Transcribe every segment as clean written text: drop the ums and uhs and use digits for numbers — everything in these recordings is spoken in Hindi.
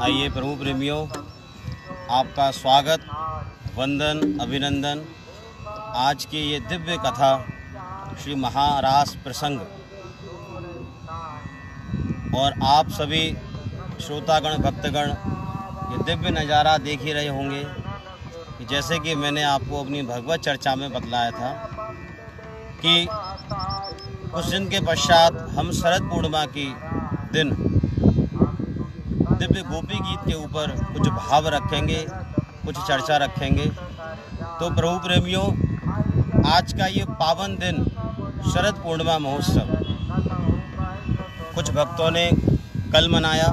आइए प्रभु प्रेमियों, आपका स्वागत, वंदन, अभिनंदन। आज की ये दिव्य कथा श्री महारास प्रसंग और आप सभी श्रोतागण भक्तगण ये दिव्य नज़ारा देख ही रहे होंगे कि जैसे कि मैंने आपको अपनी भगवत चर्चा में बतलाया था कि कुछ दिन के पश्चात हम शरद पूर्णिमा की दिन दिव्य गोपी गीत के ऊपर कुछ भाव रखेंगे, कुछ चर्चा रखेंगे। तो प्रभु प्रेमियों, आज का ये पावन दिन शरद पूर्णिमा महोत्सव कुछ भक्तों ने कल मनाया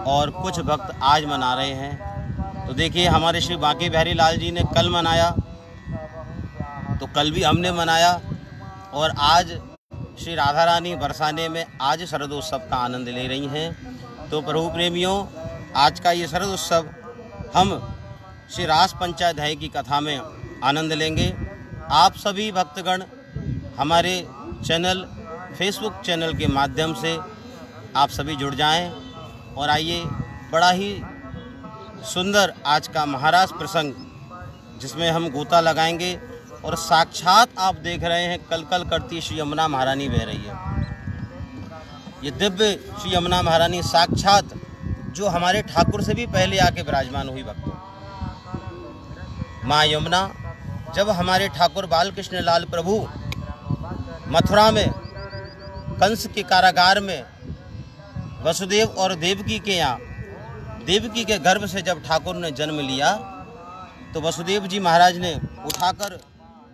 और कुछ भक्त आज मना रहे हैं। तो देखिए, हमारे श्री बांके बिहारी लाल जी ने कल मनाया, तो कल भी हमने मनाया और आज श्री राधा रानी बरसाने में आज शरदोत्सव का आनंद ले रही हैं। तो प्रभु प्रेमियों, आज का ये शरद उत्सव हम श्री रास पंचाध्याय की कथा में आनंद लेंगे। आप सभी भक्तगण हमारे चैनल, फेसबुक चैनल के माध्यम से आप सभी जुड़ जाएं और आइए, बड़ा ही सुंदर आज का महाराज प्रसंग जिसमें हम गोता लगाएंगे और साक्षात आप देख रहे हैं कल कल करती श्री यमुना महारानी बह रही है। ये दिव्य श्री यमुना महारानी साक्षात जो हमारे ठाकुर से भी पहले आके विराजमान हुई भक्तों। माँ यमुना जब हमारे ठाकुर बालकृष्ण लाल प्रभु मथुरा में कंस के कारागार में वसुदेव और देवकी के यहाँ, देवकी के गर्भ से जब ठाकुर ने जन्म लिया तो वसुदेव जी महाराज ने उठाकर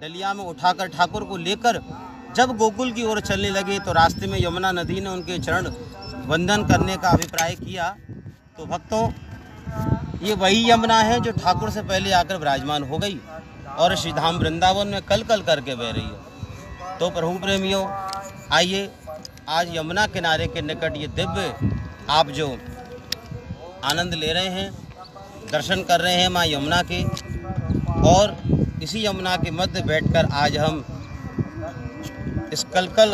डलिया में उठाकर ठाकुर को लेकर जब गोकुल की ओर चलने लगे तो रास्ते में यमुना नदी ने उनके चरण वंदन करने का अभिप्राय किया। तो भक्तों, ये वही यमुना है जो ठाकुर से पहले आकर विराजमान हो गई और श्रीधाम वृंदावन में कल कल करके बह रही है। तो प्रभु प्रेमियों, आइए, आज यमुना किनारे के निकट ये दिव्य आप जो आनंद ले रहे हैं, दर्शन कर रहे हैं माँ यमुना के, और इसी यमुना के मध्य बैठकर आज हम इस कलकल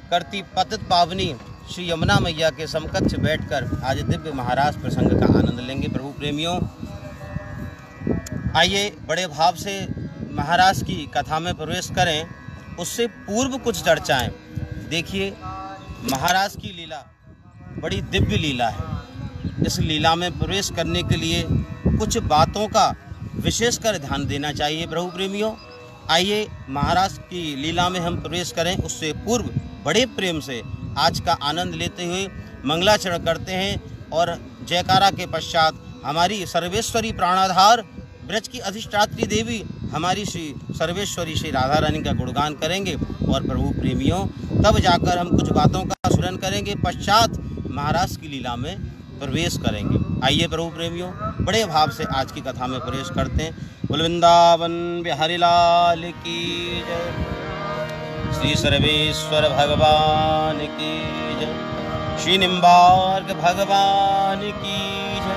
करती पतित पावनी श्री यमुना मैया के समकक्ष बैठकर आज दिव्य महाराज प्रसंग का आनंद लेंगे। प्रभु प्रेमियों, आइए बड़े भाव से महाराज की कथा में प्रवेश करें। उससे पूर्व कुछ चर्चाएं। देखिए, महाराज की लीला बड़ी दिव्य लीला है। इस लीला में प्रवेश करने के लिए कुछ बातों का विशेषकर ध्यान देना चाहिए। प्रभु प्रेमियों, आइए महाराज की लीला में हम प्रवेश करें। उससे पूर्व बड़े प्रेम से आज का आनंद लेते हुए मंगलाचरण करते हैं और जयकारा के पश्चात हमारी सर्वेश्वरी प्राणाधार ब्रज की अधिष्ठात्री देवी हमारी श्री सर्वेश्वरी श्री राधा रानी का गुणगान करेंगे। और प्रभु प्रेमियों, तब जाकर हम कुछ बातों का स्मरण करेंगे, पश्चात महाराज की लीला में प्रवेश करेंगे। आइए प्रभु प्रेमियों, बड़े भाव से आज की कथा में प्रवेश करते हैं। बोल वृंदावन बिहारी लाल की जय, श्री सर्वेश्वर भगवान की जय, श्री निम्बार्क भगवान की जय,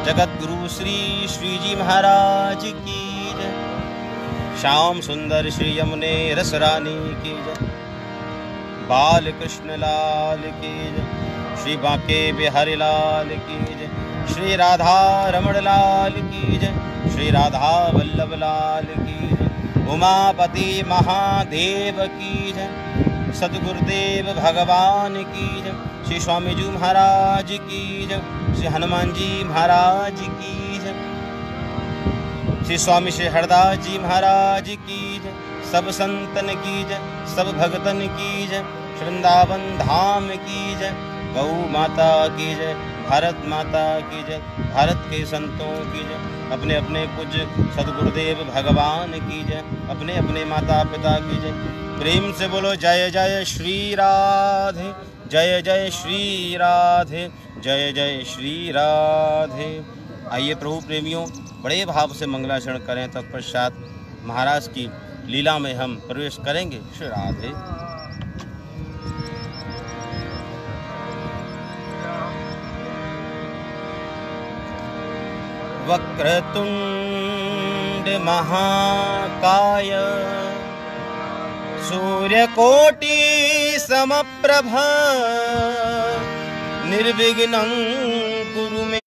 जगत गुरु श्री श्री जी महाराज की जय, श्याम सुंदर श्री यमुने रस रानी की जय, बाल कृष्ण लाल की जय, श्री बांके बिहारी लाल की जय, श्री राधा रमण लाल की जय, श्री राधा वल्लभ लाल की जय, उमापति महादेव की जय, सदगुरुदेव भगवान की जय, श्री स्वामी जी महाराज की जय, श्री हनुमान जी महाराज की जय, श्री स्वामी श्री हरदास जी महाराज की जय, सब संतन की जय, सब भगतन की जय, वृंदावन धाम की जय, गौ माता की जय, भारत माता की जय, भारत के संतों की जय, अपने अपने पूज्य सदगुरुदेव भगवान की जय, अपने अपने माता पिता की जय। प्रेम से बोलो जय जय श्री राधे, जय जय श्री राधे, जय जय श्री राधे। आइए प्रभु प्रेमियों, बड़े भाव से मंगलाचरण करें, तत्पश्चात महाराज की लीला में हम प्रवेश करेंगे। श्री राधे। वक्रतुंड महाकाय सूर्यकोटि समप्रभ निर्विघ्नं कुरु मे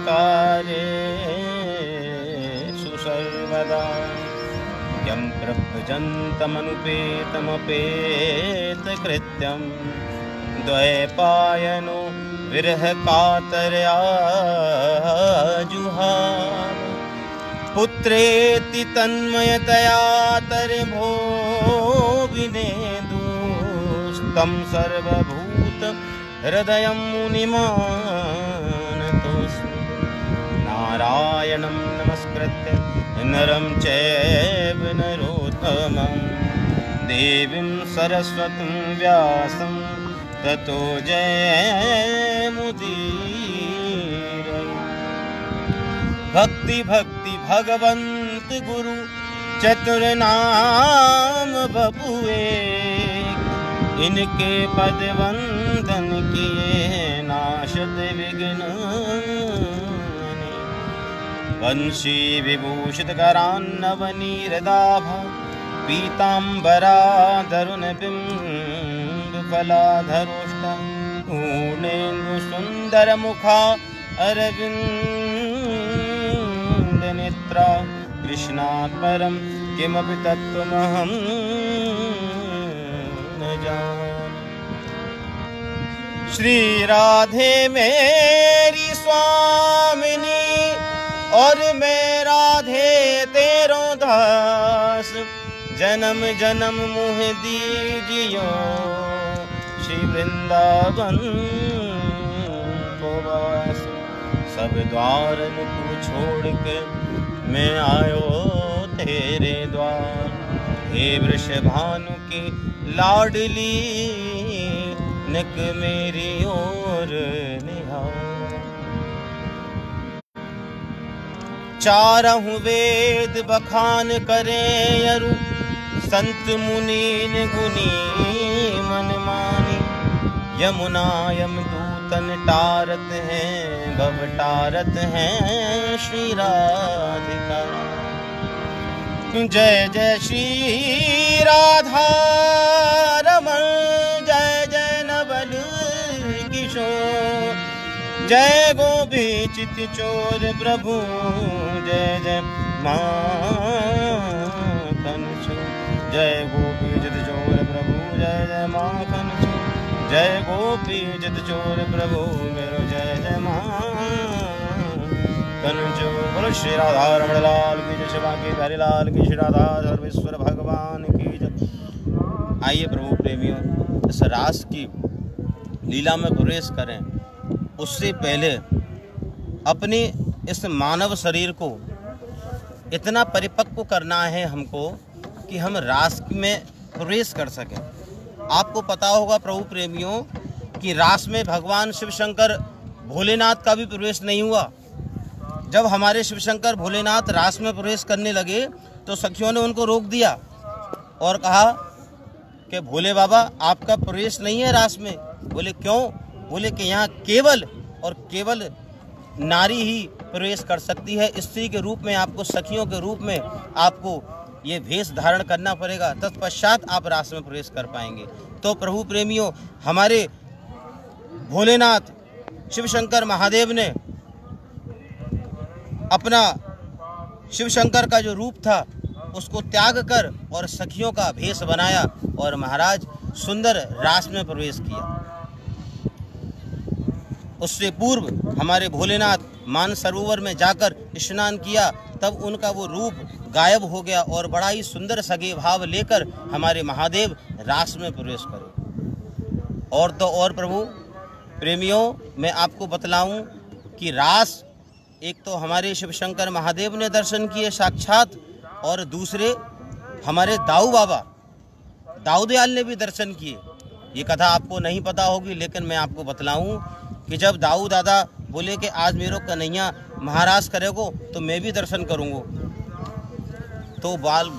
कार्येषु सर्वदा यं प्रभजन्तमनुपेतमपेतकृत्यं द्वैपायनो विरह कातरया जुहाव पुत्रेति तन्मयतया तरभो विनेदुस्तं सर्वभूत हृदयं मुनिमानतोऽस्मि नारायणं नमस्कृत्य नरं चैव नरोत्तमं देवीं सरस्वतीं व्यासं ततो जयमुदीरये। भक्ति भक्ति भगवंत गुरु चतुर नाम बपुए इनके पद वंदन किए नाशत विघ्न वंशी विभूषित करान्नवनीरदाभा पीतांबरा दरुण बिंब फलाधरोष्टा पूर्णेन्दु सुंदर मुखा अरविंद नेत्रा कृष्णात् परं किमपि तत्त्वमहं न जाने। श्री राधे मेरी स्वामिनी और मैं राधे तेरो दास जन्म जन्म मुह दीजियो श्री वृंदावन को वास। सब द्वारन तू छोड़ के मैं आयो तेरे द्वार हे वृषभानु की लाडली नक मेरी ओर निहार। चारहु वेद बखान करे अरु संत मुनीन गुनी मन मानी यमुना यम दूतन टारत हैं भव टारत हैं श्री राधिका। जय जय श्री राधा रमण जय जय नवल किशोर जय गोपी चित चोर प्रभु जय जय माखन चोर जय गोपी चित चोर प्रभु जय जय माखन चोर जय गोपी चित चोर प्रभु मेरो जय जय माखन चोर। बोलो श्री राधा रमण लाल की जय शिवा की प्यारे लाल की श्री राधा सर्वेश्वर भगवान की जय। आइए प्रभु प्रेमियों इस रास की लीला में प्रवेश करें। उससे पहले अपने इस मानव शरीर को इतना परिपक्व करना है हमको कि हम रास में प्रवेश कर सकें। आपको पता होगा प्रभु प्रेमियों कि रास में भगवान शिव शंकर भोलेनाथ का भी प्रवेश नहीं हुआ। जब हमारे शिव शंकर भोलेनाथ रास में प्रवेश करने लगे तो सखियों ने उनको रोक दिया और कहा कि भोले बाबा आपका प्रवेश नहीं है रास में। बोले क्यों? बोले कि यहाँ केवल और केवल नारी ही प्रवेश कर सकती है। स्त्री के रूप में आपको, सखियों के रूप में आपको ये भेष धारण करना पड़ेगा, तत्पश्चात आप रास में प्रवेश कर पाएंगे। तो प्रभु प्रेमियों हमारे भोलेनाथ शिव शंकर महादेव ने अपना शिव शंकर का जो रूप था उसको त्याग कर और सखियों का भेष बनाया और महाराज सुंदर रास में प्रवेश किया। उससे पूर्व हमारे भोलेनाथ मानसरोवर में जाकर स्नान किया, तब उनका वो रूप गायब हो गया और बड़ा ही सुंदर सगे भाव लेकर हमारे महादेव रास में प्रवेश करे। और तो और प्रभु प्रेमियों मैं आपको बतलाऊं कि रास एक तो हमारे शिव शंकर महादेव ने दर्शन किए साक्षात, और दूसरे हमारे दाऊ बाबा दाऊ दयाल ने भी दर्शन किए। ये कथा आपको नहीं पता होगी, लेकिन मैं आपको बतलाऊं कि जब दाऊ दादा बोले कि आज मेरो कन्हैया महाराज करेगो तो मैं भी दर्शन करूँगा, तो बाल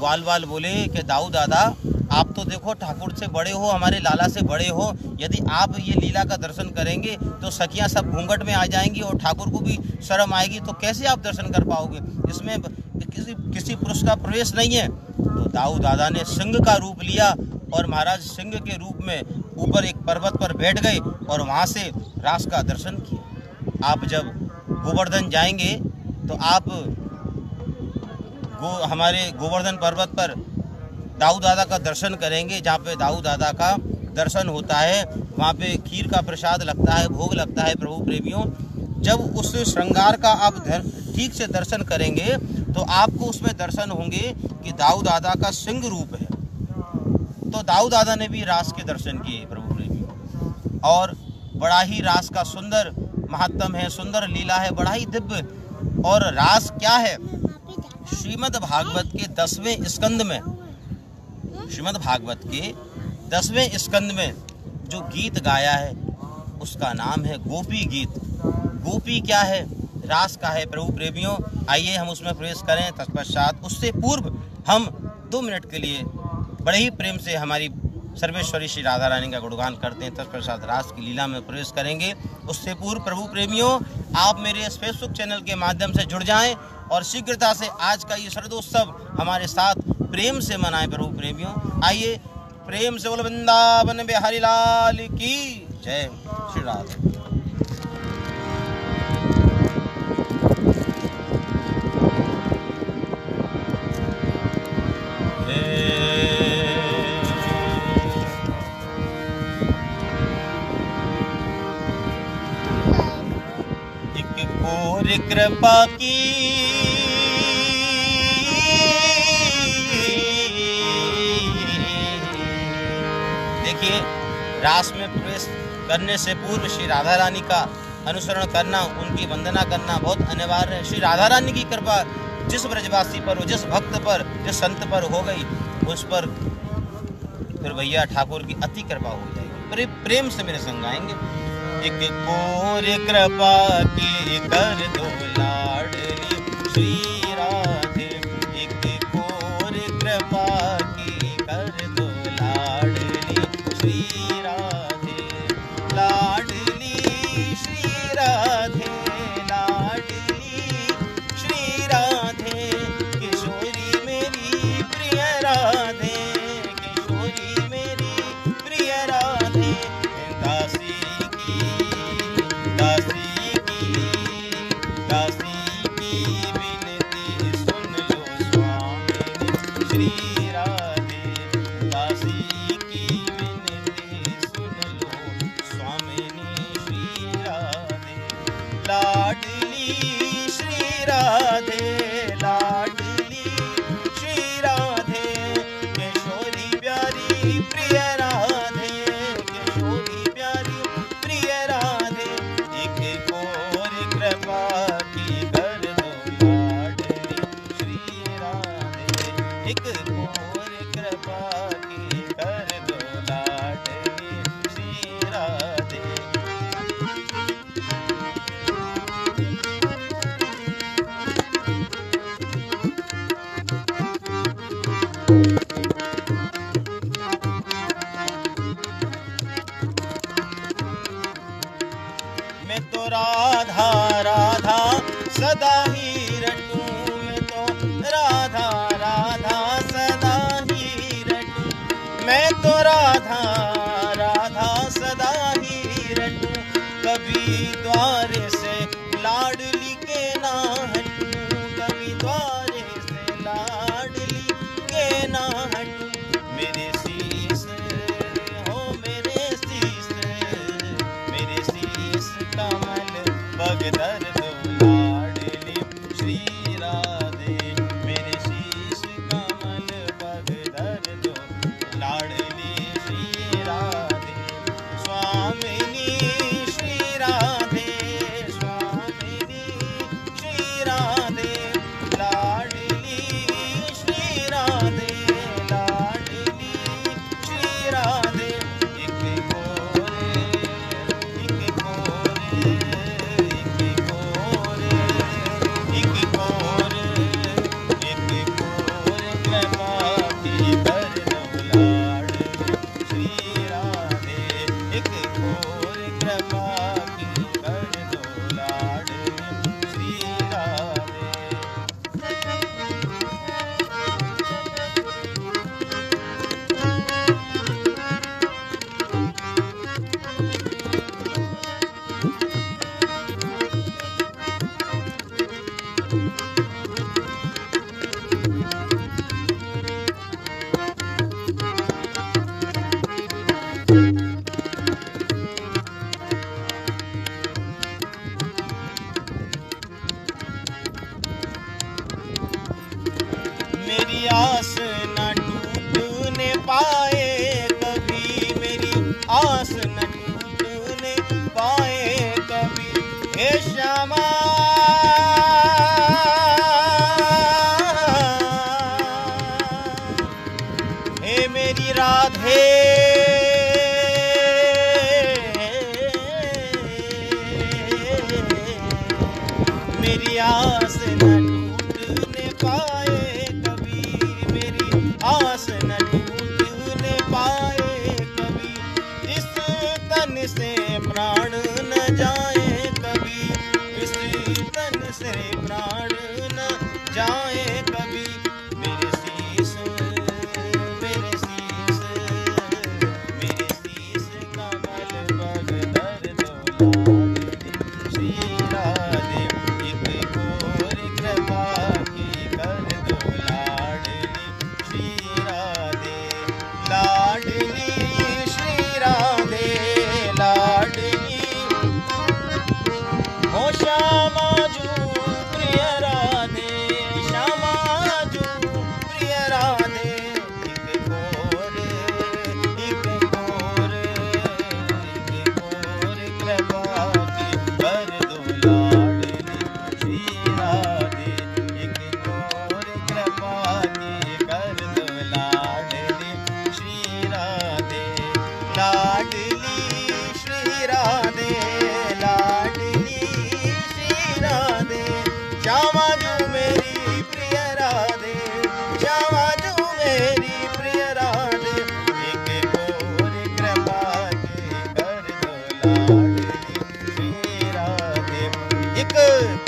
बोले कि दाऊ दादा आप तो देखो ठाकुर से बड़े हो, हमारे लाला से बड़े हो, यदि आप ये लीला का दर्शन करेंगे तो सखियां सब घूंघट में आ जाएंगी और ठाकुर को भी शर्म आएगी, तो कैसे आप दर्शन कर पाओगे? इसमें किसी पुरुष का प्रवेश नहीं है। तो दाऊ दादा ने सिंह का रूप लिया और महाराज सिंह के रूप में ऊपर एक पर्वत पर बैठ गए और वहाँ से रास का दर्शन किया। आप जब गोवर्धन जाएंगे तो आप हमारे गोवर्धन पर्वत पर दाऊ दादा का दर्शन करेंगे। जहाँ पे दाऊ दादा का दर्शन होता है वहाँ पे खीर का प्रसाद लगता है, भोग लगता है। प्रभु प्रेमियों, जब उस श्रृंगार का आप ठीक से दर्शन करेंगे तो आपको उसमें दर्शन होंगे कि दाऊ दादा का सिंह रूप है। तो दाऊ दादा ने भी रास के दर्शन किए प्रभु प्रेमियों, और बड़ा ही रास का सुंदर महात्म है, सुंदर लीला है, बड़ा ही दिव्य। और रास क्या है? श्रीमद् भागवत के 10वें स्कंद में, श्रीमद् भागवत के 10वें स्कंद में जो गीत गाया है उसका नाम है गोपी गीत। गोपी क्या है? रास का है प्रभु प्रेमियों। आइए हम उसमें प्रवेश करें। तत्पश्चात उससे पूर्व हम 2 मिनट के लिए बड़े ही प्रेम से हमारी सर्वेश्वरी श्री राधा रानी का गुणगान करते हैं। तत्पश्चात रास की लीला में प्रवेश करेंगे। उससे पूर्व प्रभु प्रेमियों, आप मेरे इस फेसबुक चैनल के माध्यम से जुड़ जाएं और शीघ्रता से आज का ये शरदोत्सव हमारे साथ प्रेम से मनाएं प्रभु प्रेमियों। आइए प्रेम से बोल वृंदावन बिहारी लाल की जय। श्री राधे। कृपा की देखिए, रास में प्रवेश करने से पूर्व श्री राधा रानी का अनुसरण करना, उनकी वंदना करना बहुत अनिवार्य है। श्री राधा रानी की कृपा जिस ब्रजवासी पर हो, जिस भक्त पर, जिस संत पर हो गई, उस पर फिर भैया ठाकुर की अति कृपा हो जाएगी। प्रेम से मेरे संग आएंगे। एक कोर कृपा की कर दो लाडली श्री राधे, एक कोर कृपा की कर दो लाडली श्री राधे, लाडली श्री राधे, लाडली श्री राधे, किशोरी मेरी प्रिय राधे, किशोरी मेरी प्रिय राधे, दासी राधा राधा सदा ही रटूं, मैं तो राधा राधा सदा ही रटूं, मैं तो राधा राधा सदा ही रटूं, कभी द्वारे से लाडली के ना हटूं, कभी द्वारे से लाडली के ना हटूं, मेरे शीश हो मेरे शीश, मेरे शीश कमल बगदर दो लाडली श्री राधे, मेरे शीश कमल बगदर दो लाडली श्री राधे, स्वामिनी श्री राधे, स्वामिनी श्री मेरी राधे मेरी आस न टूटने पाए कभी, मेरी आस न टूटने पाए कभी, इस तन से प्राण न जाए कभी, इस तन से प्राण न जाए कभी। मेरे शीश कमल पग दर दो श्री राधे, एक और कृपा की कर दो लाडली श्री राधे, लाडली श्री राधे, लाडली ओ श्यामा जू प्रिय राधे, श्यामा जू प्रिय राधे, एक और कृपा की कर दो लाडली श्री राधे, एक और कृपा की कर दो लाडली श्री राधे, लाडली श्री राधे, लाडली श्री राधे, श्यामा जू मेरी प्रिय राधे, श्यामा जू मेरी प्रिय राधे, एक और कृपा की कर दो लाडली श्री राधे, एक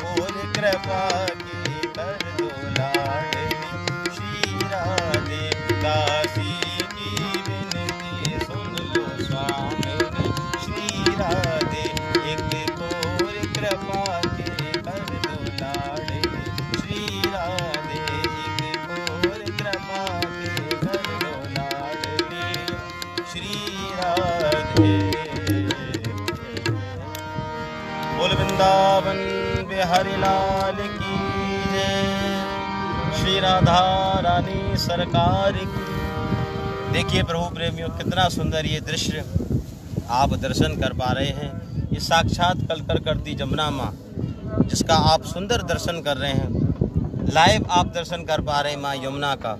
और कृपा की कर दो लाडली श्री राधे। दासी की विनती सुन लो स्वामिनी श्री राधे, एक और कृपा की कर दो लाडली श्री राधे, एक और कृपा की कर दो लाडली श्री राधे। बोल वृंदावन बिहारी लाल की जय, श्री राधा रानी सरकार की। देखिए प्रभु प्रेमियों, कितना सुंदर ये दृश्य आप दर्शन कर पा रहे हैं। ये साक्षात कलकल करती जमुना माँ, जिसका आप सुंदर दर्शन कर रहे हैं, लाइव आप दर्शन कर पा रहे हैं माँ यमुना का।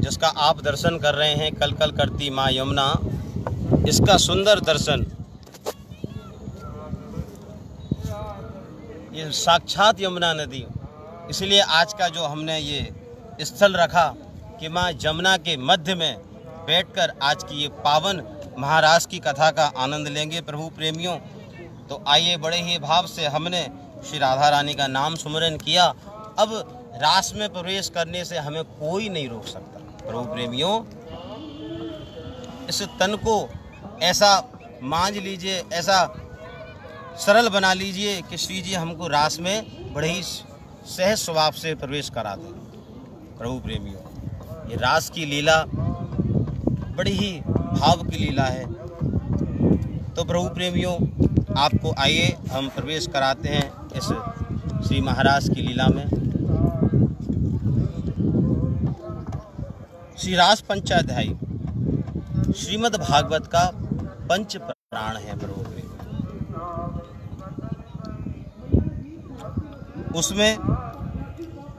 जिसका आप दर्शन कर रहे हैं, कलकल करती माँ यमुना, इसका सुंदर दर्शन ये साक्षात यमुना नदी। इसलिए आज का जो हमने ये स्थल रखा कि माँ यमुना के मध्य में बैठकर आज की ये पावन महाराज की कथा का आनंद लेंगे प्रभु प्रेमियों। तो आइए, बड़े ही भाव से हमने श्री राधा रानी का नाम सुमरन किया। अब रास में प्रवेश करने से हमें कोई नहीं रोक सकता प्रभु प्रेमियों। इस तन को ऐसा मांझ लीजिए, ऐसा सरल बना लीजिए कि श्री जी हमको रास में बड़े ही सहज स्वभाव से प्रवेश करा दें प्रभु प्रेमियों। ये रास की लीला बड़ी ही भाव की लीला है। तो प्रभु प्रेमियों, आपको आइए हम प्रवेश कराते हैं इस श्री महाराज की लीला में। श्री रास पंचाध्यायी श्रीमद् भागवत का पंच प्राण है प्रभु प्रेमियों। उसमें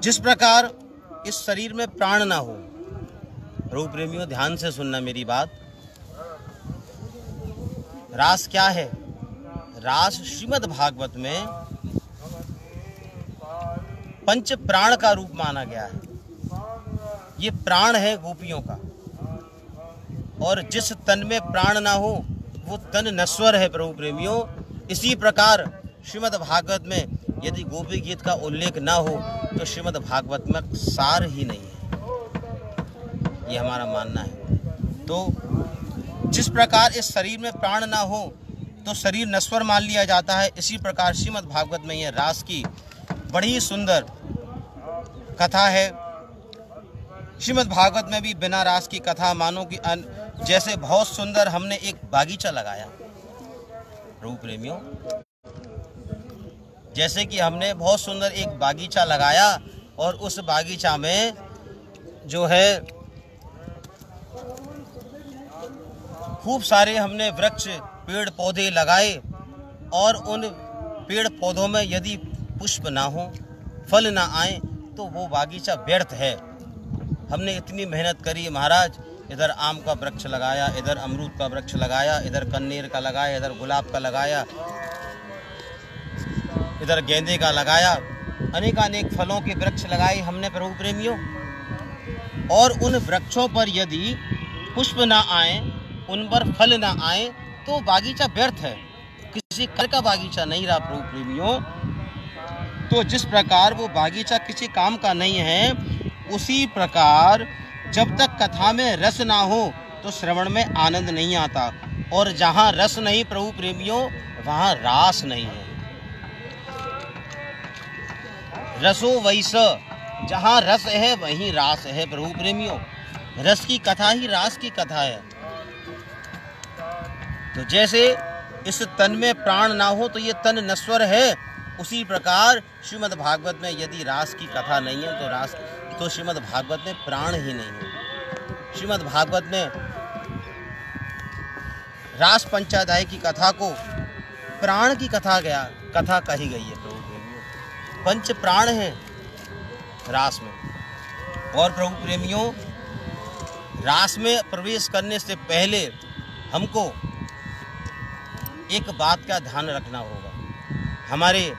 जिस प्रकार इस शरीर में प्राण ना हो, प्रभु प्रेमियों ध्यान से सुनना मेरी बात। रास क्या है? रास श्रीमद् भागवत में पंच प्राण का रूप माना गया है। ये प्राण है गोपियों का, और जिस तन में प्राण ना हो वो तन नश्वर है प्रभु प्रेमियों। इसी प्रकार श्रीमद् भागवत में यदि गोपी गीत का उल्लेख ना हो तो श्रीमद् भागवत में सार ही नहीं है, ये हमारा मानना है। तो जिस प्रकार इस शरीर में प्राण ना हो तो शरीर नश्वर मान लिया जाता है, इसी प्रकार श्रीमद् भागवत में यह रास की बड़ी सुंदर कथा है। श्रीमद् भागवत में भी बिना रास की कथा मानो कि जैसे बहुत सुंदर हमने एक बागीचा लगाया प्रभु प्रेमियों, जैसे कि हमने बहुत सुंदर एक बागीचा लगाया और उस बागीचा में जो है खूब सारे हमने वृक्ष पेड़ पौधे लगाए, और उन पेड़ पौधों में यदि पुष्प ना हो फल ना आए तो वो बागीचा व्यर्थ है। हमने इतनी मेहनत करी महाराज, इधर आम का वृक्ष लगाया, इधर अमरूद का वृक्ष लगाया, इधर कन्नेर का लगाया, इधर गुलाब का लगाया, इधर गेंदे का लगाया, अनेकानेक फलों के वृक्ष लगाए हमने प्रभु प्रेमियों। और उन वृक्षों पर यदि पुष्प ना आए, उन पर फल ना आए तो बागीचा व्यर्थ है, किसी कर का बागीचा नहीं रहा प्रभु प्रेमियों। तो जिस प्रकार वो बागीचा किसी काम का नहीं है, उसी प्रकार जब तक कथा में रस ना हो तो श्रवण में आनंद नहीं आता, और जहाँ रस नहीं प्रभु प्रेमियों वहाँ रास नहीं है। रसो वैस, जहाँ रस है वहीं रास है प्रभु प्रेमियों। रस की कथा ही रास की कथा है। तो जैसे इस तन में प्राण ना हो तो ये तन नश्वर है, उसी प्रकार श्रीमद् भागवत में यदि रास की कथा नहीं है तो श्रीमद् भागवत में प्राण ही नहीं है। श्रीमद् भागवत में रास पंचाध्याय की कथा को प्राण की कथा कही गई है प्रभु प्रेमियों। पंच प्राण है रास में। और प्रभु प्रेमियों, रास में प्रवेश करने से पहले हमको एक बात का ध्यान रखना होगा। हमारे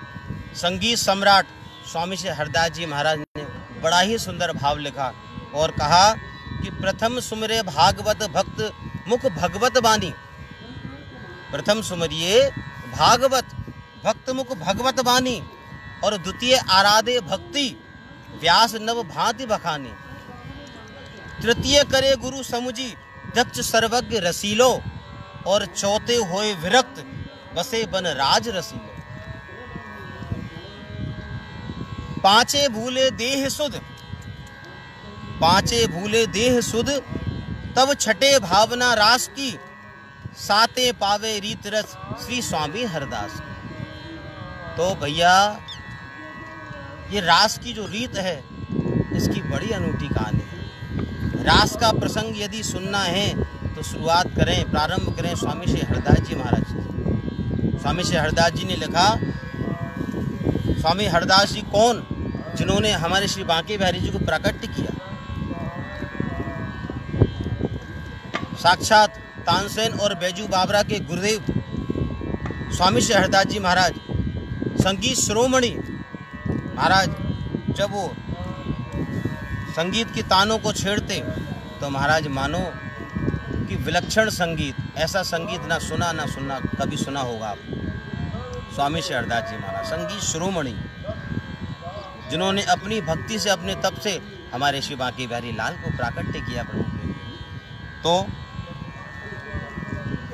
संगीत सम्राट स्वामी श्री हरदास जी महाराज ने बड़ा ही सुंदर भाव लिखा और कहा कि प्रथम सुमरे भागवत भक्त मुख भगवत बानी। प्रथम सुमरिए भागवत भक्त मुख भगवत बानी, और द्वितीय आराधे भक्ति व्यास नव भांति बखानी। तृतीय करे गुरु समुझी दक्ष सर्वज्ञ रसीलो, और चौथे होए विरक्त बसे बन राज रसीलो। पांचे भूले देह सुध, पांचे भूले देह सुध, तब छठे भावना रास की, साते पावे रीत रस श्री स्वामी हरदास। तो भैया ये रास की जो रीत है इसकी बड़ी अनूठी कहानी है। रास का प्रसंग यदि सुनना है तो शुरुआत करें, प्रारंभ करें स्वामी श्री हरदास जी महाराज से। स्वामी श्री हरदास जी ने लिखा, स्वामी हरदास जी कौन? जिन्होंने हमारे श्री बांके बिहारी जी को प्राकट्य किया। साक्षात तानसेन और बैजू बाबरा के गुरुदेव स्वामी श्री हरदास जी महाराज, संगीत शिरोमणि महाराज, जब वो संगीत की तानों को छेड़ते तो महाराज मानो कि विलक्षण संगीत, ऐसा संगीत ना सुना कभी सुना होगा आप। स्वामी श्री हरदास जी महाराज संगीत शिरोमणि, जिन्होंने अपनी भक्ति से, अपने तप से हमारे श्री बांके बिहारी लाल को प्राकट्य किया प्रभु। तो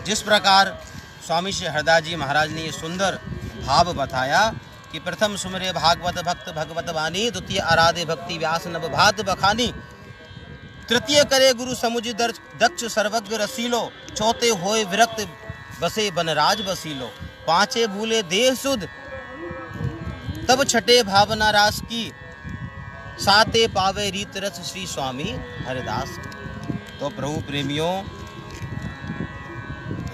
जिस प्रकार स्वामी श्री हरदास जी महाराज ने ये सुंदर भाव बताया कि प्रथम सुमरे भागवत भक्त भगवत वाणी, द्वितीय आराधे भक्ति व्यास नव भात बखानी, तृतीय करे गुरु समुझि दक्ष सर्वज्ञ रसीलो, चौथे होए विरक्त बसे बनराज बसीलो, पांचे भूले देह सुध, तब छठे भावना रास की, साते पावे रीत रस श्री स्वामी हरिदास। तो प्रभु प्रेमियों,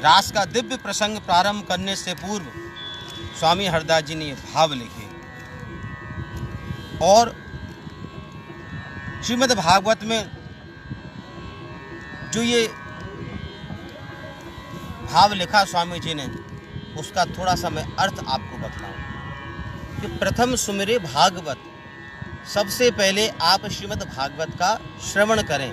रास का दिव्य प्रसंग प्रारंभ करने से पूर्व स्वामी हरदास जी ने ये भाव लिखे, और श्रीमद् भागवत में जो ये भाव लिखा स्वामी जी ने, उसका थोड़ा सा मैं अर्थ आपको बतलाऊं कि प्रथम सुमिरे भागवत, सबसे पहले आप श्रीमद् भागवत का श्रवण करें।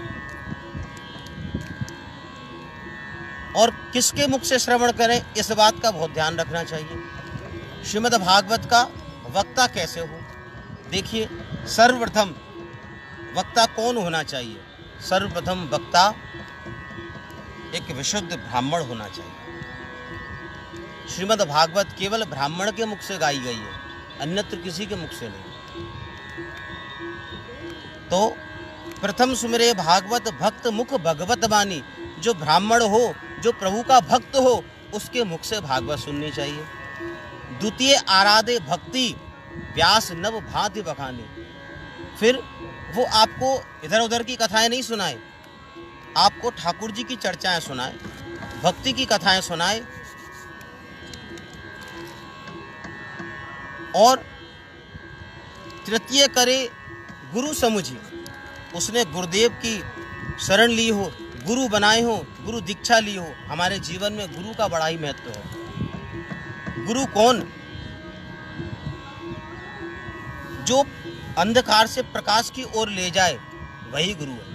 और किसके मुख से श्रवण करें, इस बात का बहुत ध्यान रखना चाहिए। श्रीमद् भागवत का वक्ता कैसे हो? देखिए, सर्वप्रथम वक्ता कौन होना चाहिए? सर्वप्रथम वक्ता एक विशुद्ध ब्राह्मण होना चाहिए। श्रीमद् भागवत केवल ब्राह्मण के मुख से गाई गई है, अन्यत्र किसी के मुख से नहीं। तो प्रथम सुमिरे भागवत भक्त मुख भगवत वाणी, जो ब्राह्मण हो, जो प्रभु का भक्त हो, उसके मुख से भागवत सुननी चाहिए। द्वितीय आराधे भक्ति व्यास नव भांति बखानी, फिर वो आपको इधर उधर की कथाएं नहीं सुनाए, आपको ठाकुर जी की चर्चाएं सुनाए, भक्ति की कथाएं सुनाए, और तृतीय करे गुरु समुझी। उसने गुरुदेव की शरण ली हो, गुरु बनाए हो, गुरु दीक्षा ली हो। हमारे जीवन में गुरु का बड़ा ही महत्व है। गुरु कौन? जो अंधकार से प्रकाश की ओर ले जाए, वही गुरु है।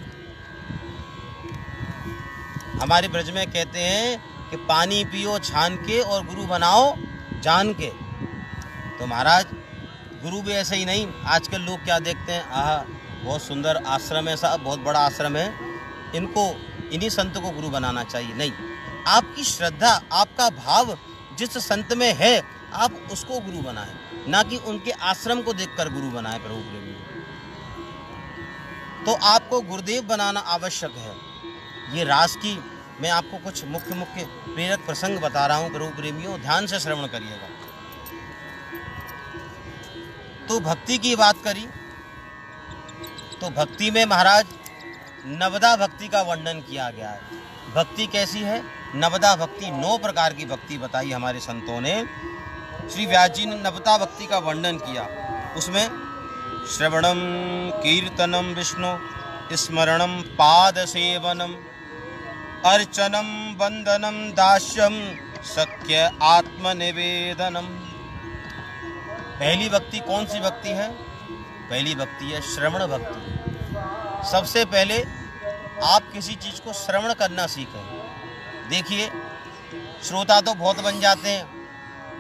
हमारे ब्रज में कहते हैं कि पानी पियो छान के और गुरु बनाओ जान के। तो महाराज गुरु भी ऐसे ही नहीं। आजकल लोग क्या देखते हैं, बहुत सुंदर आश्रम है साहब, बहुत बड़ा आश्रम है, इनको इन्हीं संत को गुरु बनाना चाहिए। नहीं, आपकी श्रद्धा, आपका भाव जिस संत में है, आप उसको गुरु बनाएं, ना कि उनके आश्रम को देखकर गुरु बनाएं। प्रभु प्रेमी, तो आपको गुरुदेव बनाना आवश्यक है। ये रास की मैं आपको कुछ मुख्य प्रेरक प्रसंग बता रहा हूँ। प्रभु प्रेमियों, ध्यान से श्रवण करिएगा। तो भक्ति की बात करी, तो भक्ति में महाराज नवदा भक्ति का वर्णन किया गया है। भक्ति कैसी है? नवदा भक्ति, 9 प्रकार की भक्ति बताई हमारे संतों ने। श्री व्यास जी ने नवदा भक्ति का वर्णन किया। उसमें श्रवणम कीर्तनम विष्णु स्मरणम पाद सेवनम अर्चनम वंदनम दास्यम सख्य आत्मनिवेदनम। पहली भक्ति कौन सी भक्ति है? पहली भक्ति है श्रवण भक्ति। सबसे पहले आप किसी चीज को श्रवण करना सीखें। देखिए, श्रोता तो बहुत बन जाते हैं,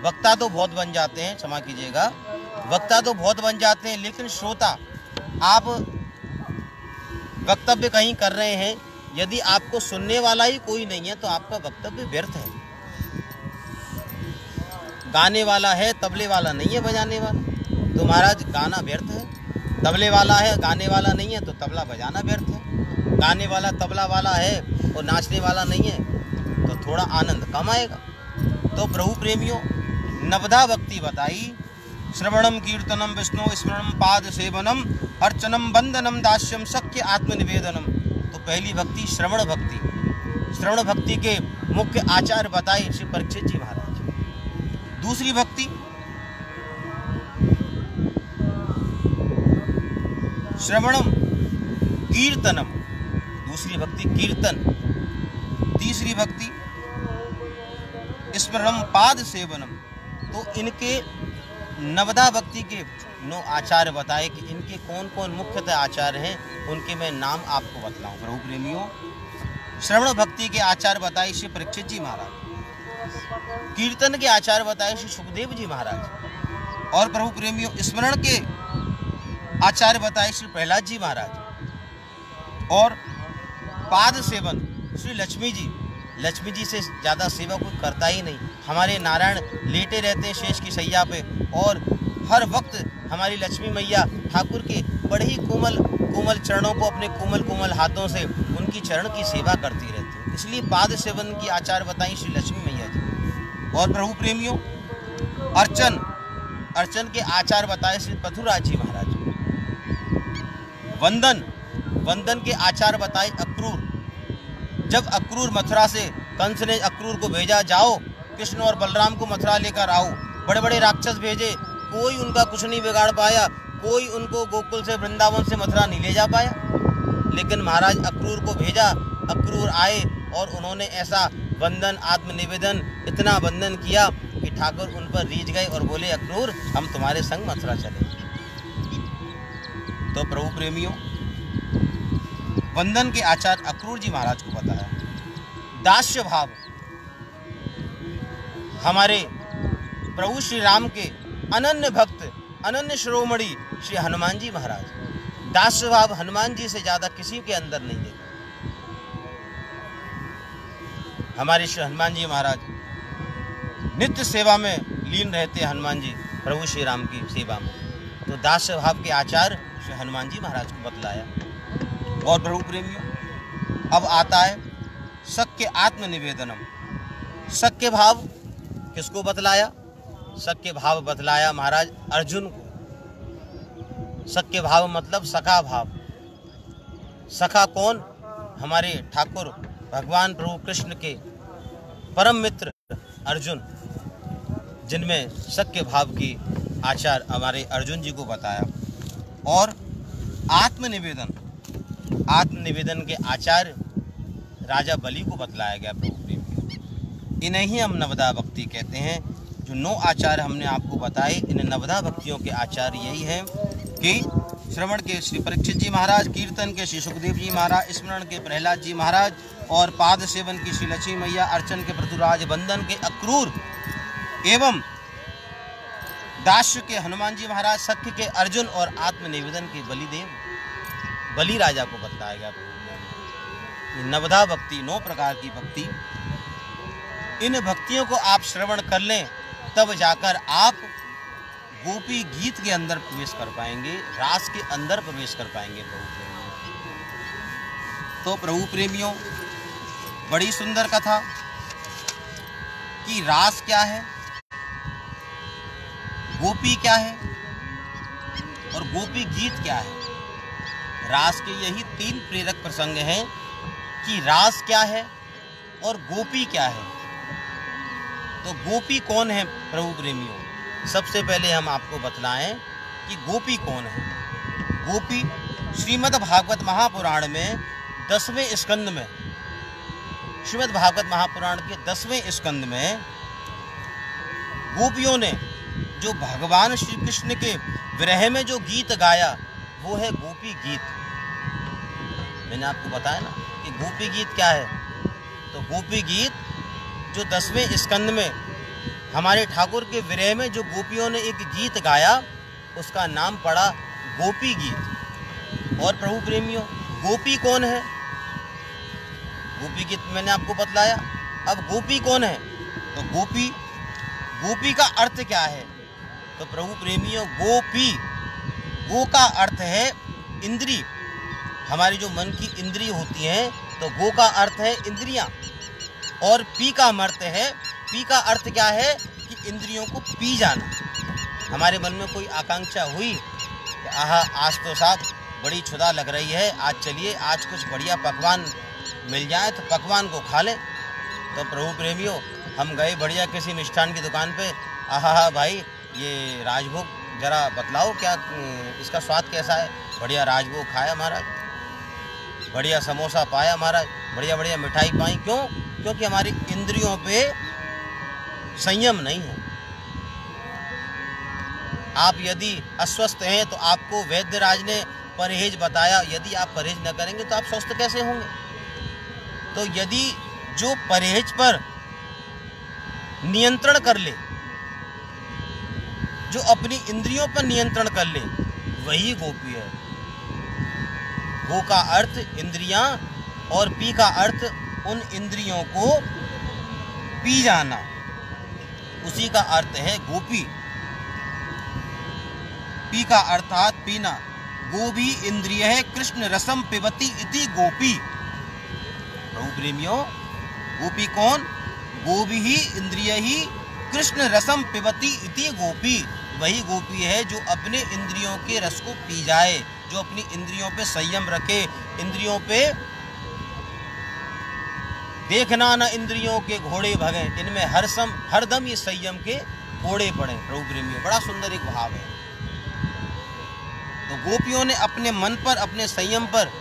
वक्ता तो बहुत बन जाते हैं, क्षमा कीजिएगा, वक्ता तो बहुत बन जाते हैं, लेकिन श्रोता, आप वक्तव्य कहीं कर रहे हैं, यदि आपको सुनने वाला ही कोई नहीं है तो आपका वक्तव्य व्यर्थ है। गाने वाला है, तबले वाला नहीं है, बजाने वाला, तो महाराज गाना व्यर्थ है। तबले वाला है, गाने वाला नहीं है, तो तबला बजाना व्यर्थ है। गाने वाला तबला वाला है और नाचने वाला नहीं है, तो थोड़ा आनंद कम आएगा। तो प्रभु प्रेमियों, नवदा भक्ति बताई। श्रवणम कीर्तनम विष्णु स्मरणम पाद सेवनम अर्चनम वंदनम दास्यम सख्य आत्मनिवेदनम। तो पहली भक्ति श्रवण भक्ति। श्रवण भक्ति के मुख्य आचार्य बताए श्री परीक्षित जी महाराज। दूसरी भक्ति श्रवणम कीर्तनम, दूसरी भक्ति कीर्तन। तीसरी भक्ति स्मरणम पाद सेवनम। तो इनके नवदा भक्ति के 9 आचार्य बताए कि इनके कौन कौन मुख्यतः आचार्य हैं, उनके मैं नाम आपको बतलाऊं। प्रभु प्रेमियों, श्रवण भक्ति के आचार्य बताए श्री परीक्षित जी महाराज। कीर्तन के आचार्य बताए श्री सुखदेव जी महाराज। और प्रभु प्रेमियों, स्मरण के आचार्य बताए श्री प्रहलाद जी महाराज। और पाद सेवन श्री लक्ष्मी जी। लक्ष्मी जी से ज़्यादा सेवा कोई करता ही नहीं। हमारे नारायण लेटे रहते हैं शेष की शैया पे, और हर वक्त हमारी लक्ष्मी मैया ठाकुर के बड़े ही कोमल चरणों को अपने कोमल हाथों से उनकी चरण की सेवा करती रहती है। इसलिए पाद सेवन की आचार बताई श्री लक्ष्मी मैया जी। और प्रभु प्रेमियों, अर्चन के आचार बताए श्री पथुराज जी महाराज। वंदन के आचार बताए अक्रूर। जब अक्रूर मथुरा से कंस ने अक्रूर को भेजा, जाओ कृष्ण और बलराम को मथुरा लेकर आओ। बड़े बड़े राक्षस भेजे, कोई उनका कुछ नहीं बिगाड़ पाया, कोई उनको गोकुल से वृंदावन से मथुरा नहीं ले जा पाया। लेकिन महाराज अक्रूर को भेजा, अक्रूर आए और उन्होंने ऐसा वंदन आत्मनिवेदन इतना वंदन किया कि ठाकुर उन पर रीझ गए और बोले, अक्रूर हम तुम्हारे संग मथुरा चले। तो प्रभु प्रेमियों, वंदन के आचार्य अक्रूर जी महाराज को बताया। दास्य भाव हमारे प्रभु श्री राम के अनन्य भक्त, अनन्य शिरोमणि श्री हनुमान जी महाराज। दास्य भाव हनुमान जी से ज्यादा किसी के अंदर नहीं देखा। हमारे श्री हनुमान जी महाराज नित्य सेवा में लीन रहते हैं। हनुमान जी प्रभु श्री राम की सेवा में, तो दास्य भाव के आचार्य श्री हनुमान जी महाराज को बतलाया। और प्रभु प्रेमियों, अब आता है सख्य आत्मनिवेदनम। सख्य भाव किसको बतलाया? सख्य भाव बतलाया महाराज अर्जुन को। सख्य भाव मतलब सखा भाव। सखा कौन? हमारे ठाकुर भगवान प्रभु कृष्ण के परम मित्र अर्जुन, जिनमें सख्य भाव की आचार हमारे अर्जुन जी को बताया। और आत्मनिवेदन के आचार्य राजा बलि को बतलाया गया प्रभु प्रेम। इन्हें ही हम नवदा भक्ति कहते हैं। जो 9 आचार्य हमने आपको बताए, इन नवदा भक्तियों के आचार्य यही हैं कि श्रवण के श्री परीक्षित जी महाराज, कीर्तन के श्री सुखदेव जी महाराज, स्मरण के प्रहलाद जी महाराज और पाद सेवन की श्री लक्ष्मी मैया, अर्चन के पृथुराज, बंदन के अक्रूर एवं दास्य के हनुमान जी महाराज, सख्य के अर्जुन और आत्मनिवेदन के बलिदेव, बलि राजा को बतलाया गया। नवदा भक्ति 9 प्रकार की भक्ति, इन भक्तियों को आप श्रवण कर लें तब जाकर आप गोपी गीत के अंदर प्रवेश कर पाएंगे, रास के अंदर प्रवेश कर पाएंगे प्रभु प्रेमियों। तो प्रभु प्रेमियों, बड़ी सुंदर कथा कि रास क्या है, गोपी क्या है और गोपी गीत क्या है। रास के यही 3 प्रेरक प्रसंग हैं कि रास क्या है और गोपी क्या है। तो गोपी कौन है प्रभु प्रेमियों? सबसे पहले हम आपको बतलाएं कि गोपी कौन है। गोपी श्रीमद् भागवत महापुराण में 10वें स्कंद में, श्रीमद् भागवत महापुराण के 10वें स्कंद में गोपियों ने जो भगवान श्री कृष्ण के विरह में जो गीत गाया वो है गोपी गीत। मैंने आपको बताया ना कि गोपी गीत क्या है। तो गोपी गीत जो 10वें स्कंद में हमारे ठाकुर के विरह में जो गोपियों ने एक गीत गाया उसका नाम पड़ा गोपी गीत। और प्रभु प्रेमियों, गोपी कौन है? गोपी गीत मैंने आपको बतलाया। अब गोपी कौन है? तो गोपी का अर्थ क्या है? तो प्रभु प्रेमियों, गोपी, गो का अर्थ है इंद्री, हमारी जो मन की इंद्री होती हैं, तो गो का अर्थ है इंद्रियां, और पी का अर्थ क्या है कि इंद्रियों को पी जाना। हमारे मन में कोई आकांक्षा हुई कि आहा, आज तो साहब बड़ी क्षुधा लग रही है, आज चलिए आज कुछ बढ़िया पकवान मिल जाए तो पकवान को खा लें। तो प्रभु प्रेमियों, हम गए बढ़िया किसी मिष्ठान की दुकान पे, आहा भाई ये राजभोग जरा बतलाओ, क्या इसका स्वाद कैसा है? बढ़िया राजभोग खाया महाराज, बढ़िया समोसा पाया महाराज, बढ़िया बढ़िया मिठाई पाई। क्यों? क्योंकि हमारी इंद्रियों पे संयम नहीं है। आप यदि अस्वस्थ हैं तो आपको वैद्यराज ने परहेज बताया, यदि आप परहेज न करेंगे तो आप स्वस्थ कैसे होंगे? तो यदि जो परहेज पर नियंत्रण कर ले, जो अपनी इंद्रियों पर नियंत्रण कर ले, वही गोपी है। गो का अर्थ इंद्रियां और पी का अर्थ उन इंद्रियों को पी जाना, उसी का अर्थ है गोपी। पी का अर्थात पीना। गो भी इंद्रिय है, कृष्ण रसम पिबती इति गोपी। प्रभु प्रेमियों, गोपी कौन? गो भी ही इंद्रिय ही, कृष्ण रसम पिबती इति गोपी। वही गोपी है जो अपने इंद्रियों के रस को पी जाए, जो अपनी इंद्रियों पे संयम रखे, इंद्रियों पे देखना न इंद्रियों के घोड़े भगे, इनमें हरदम ये संयम के घोड़े पड़े। प्रभु प्रेमियों, बड़ा सुंदर एक भाव है। तो गोपियों ने अपने मन पर, अपने संयम पर,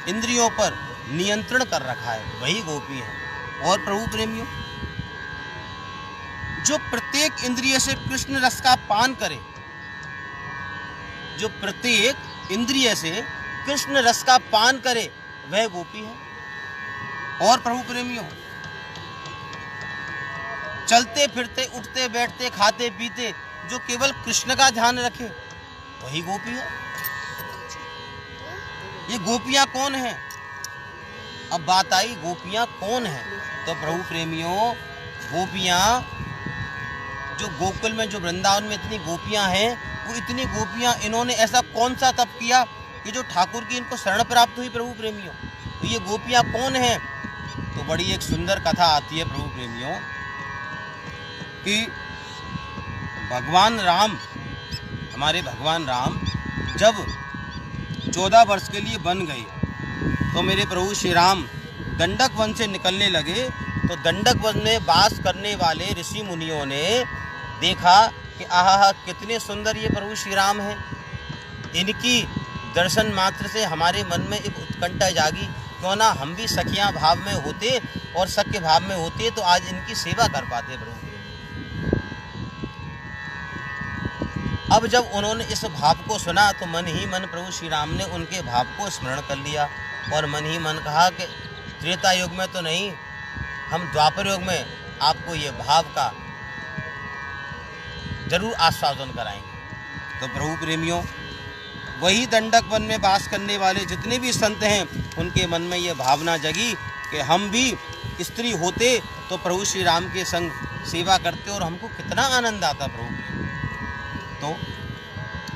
इंद्रियों पर नियंत्रण कर रखा है, वही गोपी है। और प्रभु प्रेमियों, जो प्रत्येक इंद्रिय से कृष्ण रस का पान करे, जो प्रत्येक इंद्रिय से कृष्ण रस का पान करे, वह गोपी है। और प्रभु प्रेमियों, चलते फिरते, उठते बैठते, खाते पीते जो केवल कृष्ण का ध्यान रखे, वही गोपी है। ये गोपियां कौन हैं? अब बात आई गोपियां कौन हैं। तो प्रभु प्रेमियों, गोपियां जो गोकुल में, जो वृंदावन में इतनी गोपियां हैं, वो इतनी गोपियां, इन्होंने ऐसा कौन सा तप किया कि जो ठाकुर की इनको शरण प्राप्त हुई। प्रभु प्रेमियों, तो ये गोपियां कौन हैं? तो बड़ी एक सुंदर कथा आती है प्रभु प्रेमियों कि भगवान राम, हमारे भगवान राम जब 14 वर्ष के लिए बन गए, तो मेरे प्रभु श्री राम दंडक वन से निकलने लगे। तो दंडक वन में वास करने वाले ऋषि मुनियों ने देखा कि आहा, कितने सुंदर ये प्रभु श्री राम हैं, इनकी दर्शन मात्र से हमारे मन में एक उत्कंठा जागी, क्यों ना हम भी सखियां भाव में होते और सख्य भाव में होते तो आज इनकी सेवा कर पाते प्रभु। अब जब उन्होंने इस भाव को सुना तो मन ही मन प्रभु श्री राम ने उनके भाव को स्मरण कर लिया और मन ही मन कहा कि त्रेता युग में तो नहीं, हम द्वापर युग में आपको ये भाव का जरूर आस्वादन कराएंगे। तो प्रभु प्रेमियों, वही दंडक वन में वास करने वाले जितने भी संत हैं उनके मन में ये भावना जगी कि हम भी स्त्री होते तो प्रभु श्री राम के संग सेवा करते और हमको कितना आनंद आता प्रभु। तो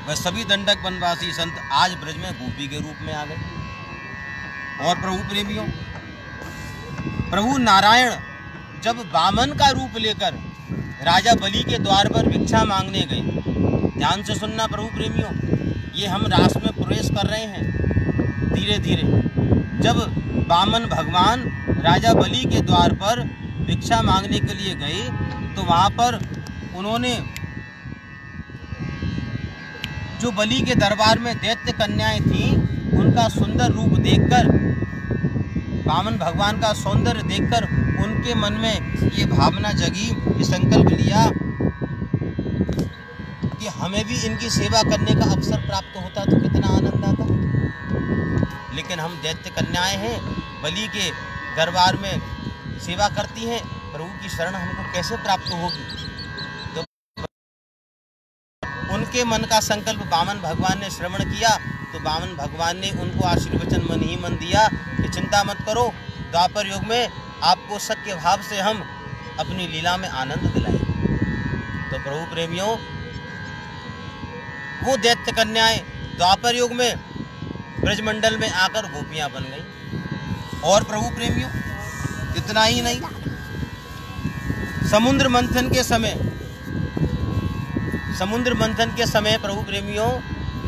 वह सभी दंडक वनवासी संत आज ब्रज में गोपी के रूप में आ गए। और प्रभु प्रेमियों, प्रभु नारायण जब वामन का रूप लेकर राजा बलि के द्वार पर भिक्षा मांगने गए, ध्यान से सुनना प्रभु प्रेमियों, ये हम रास में प्रवेश कर रहे हैं धीरे धीरे। जब वामन भगवान राजा बलि के द्वार पर भिक्षा मांगने के लिए गए तो वहाँ पर उन्होंने जो बलि के दरबार में दैत्य कन्याएं थीं उनका सुंदर रूप देखकर, वामन भगवान का सौंदर्य देखकर उनके मन में ये भावना जगी, ये संकल्प लिया कि हमें भी इनकी सेवा करने का अवसर प्राप्त होता तो कितना आनंद आता। लेकिन हम दैत्य कन्याएं हैं, बलि के दरबार में सेवा करती हैं, प्रभु की शरण हमको कैसे प्राप्त होगी। तो उनके मन का संकल्प वामन भगवान ने श्रवण किया तो वामन भगवान ने उनको आशीर्वचन मन ही मन दिया कि चिंता मत करो, द्वापर युग में आपको सख्य भाव से हम अपनी लीला में आनंद दिलाएंगे। तो प्रभु प्रेमियों, वो दैत्य कन्याएं द्वापर युग में ब्रजमंडल में आकर गोपियां बन गई। और प्रभु प्रेमियों, इतना ही नहीं, समुद्र मंथन के समय प्रभु प्रेमियों,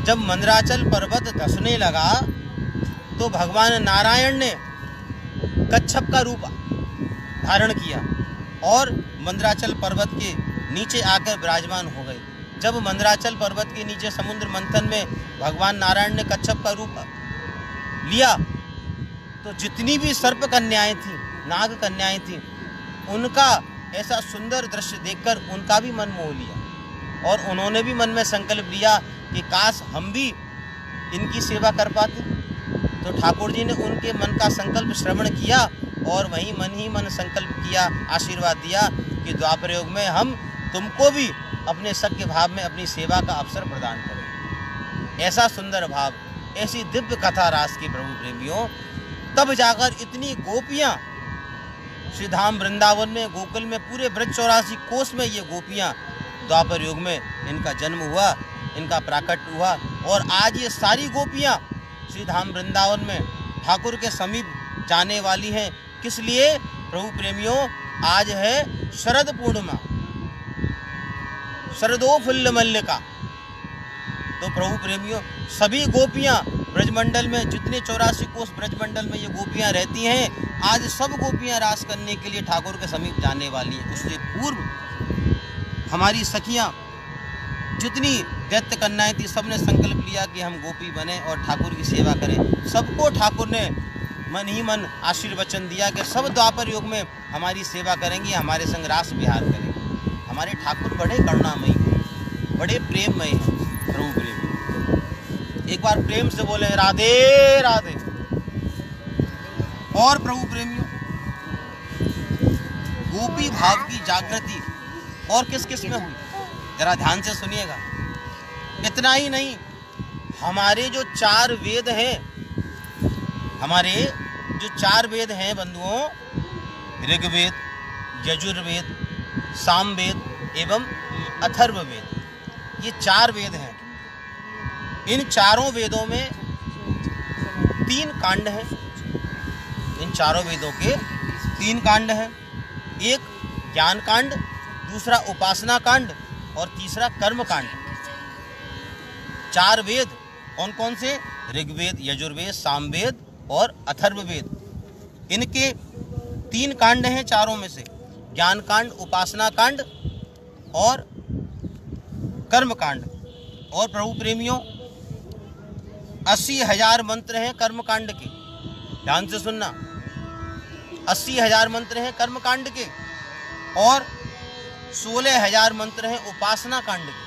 जब मंदराचल पर्वत धंसने लगा तो भगवान नारायण ने कच्छप का रूप धारण किया और मंदराचल पर्वत के नीचे आकर विराजमान हो गए। जब मंदराचल पर्वत के नीचे समुद्र मंथन में भगवान नारायण ने कच्छप का रूप लिया तो जितनी भी सर्प कन्याएं थीं, नाग कन्याएं थीं, उनका ऐसा सुंदर दृश्य देखकर उनका भी मन मोह लिया और उन्होंने भी मन में संकल्प लिया कि काश हम भी इनकी सेवा कर पाते। तो ठाकुर जी ने उनके मन का संकल्प श्रवण किया और वहीं मन ही मन संकल्प किया, आशीर्वाद दिया कि द्वापर युग में हम तुमको भी अपने सख्य भाव में अपनी सेवा का अवसर प्रदान करें। ऐसा सुंदर भाव, ऐसी दिव्य कथा रास की प्रभु प्रेमियों, तब जाकर इतनी गोपियां श्री धाम वृंदावन में, गोकुल में, पूरे ब्रज 84 कोस में ये गोपियां द्वापर युग में इनका जन्म हुआ, इनका प्राकट्य हुआ। और आज ये सारी गोपियां श्री धाम वृंदावन में ठाकुर के समीप जाने वाली हैं। किस लिए प्रभु प्रेमियों? आज है शरद पूर्णिमा, शरदो फुल्ल मल्लिका। तो प्रभु प्रेमियों, सभी गोपियां ब्रजमंडल में, जितने 84 कोस ब्रजमंडल में ये गोपियां रहती हैं, आज सब गोपियां रास करने के लिए ठाकुर के समीप जाने वाली हैं। उससे पूर्व हमारी सखियां, जितनी दैत्य कन्याएं थी, सबने संकल्प लिया कि हम गोपी बने और ठाकुर की सेवा करें। सबको ठाकुर ने मन ही मन आशीर्वचन दिया कि सब द्वापर युग में हमारी सेवा करेंगे, हमारे संग रास विहार करेंगे। हमारे ठाकुर बड़े करुणामयी, बड़े प्रेममय हैं प्रभु प्रेमी। एक बार प्रेम से बोले राधे राधे। और प्रभु प्रेमियों, गोपी भाव की जागृति और किस किस में हुई, जरा ध्यान से सुनिएगा। इतना ही नहीं, हमारे जो 4 वेद हैं, हमारे जो 4 वेद हैं बंधुओं, ऋग्वेद, यजुर्वेद, सामवेद एवं अथर्ववेद, ये 4 वेद हैं। इन चारों वेदों में 3 कांड हैं। इन चारों वेदों के 3 कांड हैं। एक ज्ञान कांड, दूसरा उपासना कांड और तीसरा कर्म कांड। 4 वेद कौन कौन से? ऋग्वेद, यजुर्वेद, सामवेद और अथर्ववेद। इनके 3 कांड हैं चारों में से, ज्ञान कांड, उपासना कांड और कर्म कांड। और प्रभु प्रेमियों, 80,000 मंत्र हैं कर्मकांड के, ध्यान से सुनना। 80,000 मंत्र हैं कर्मकांड के और 16,000 मंत्र हैं उपासना कांड के।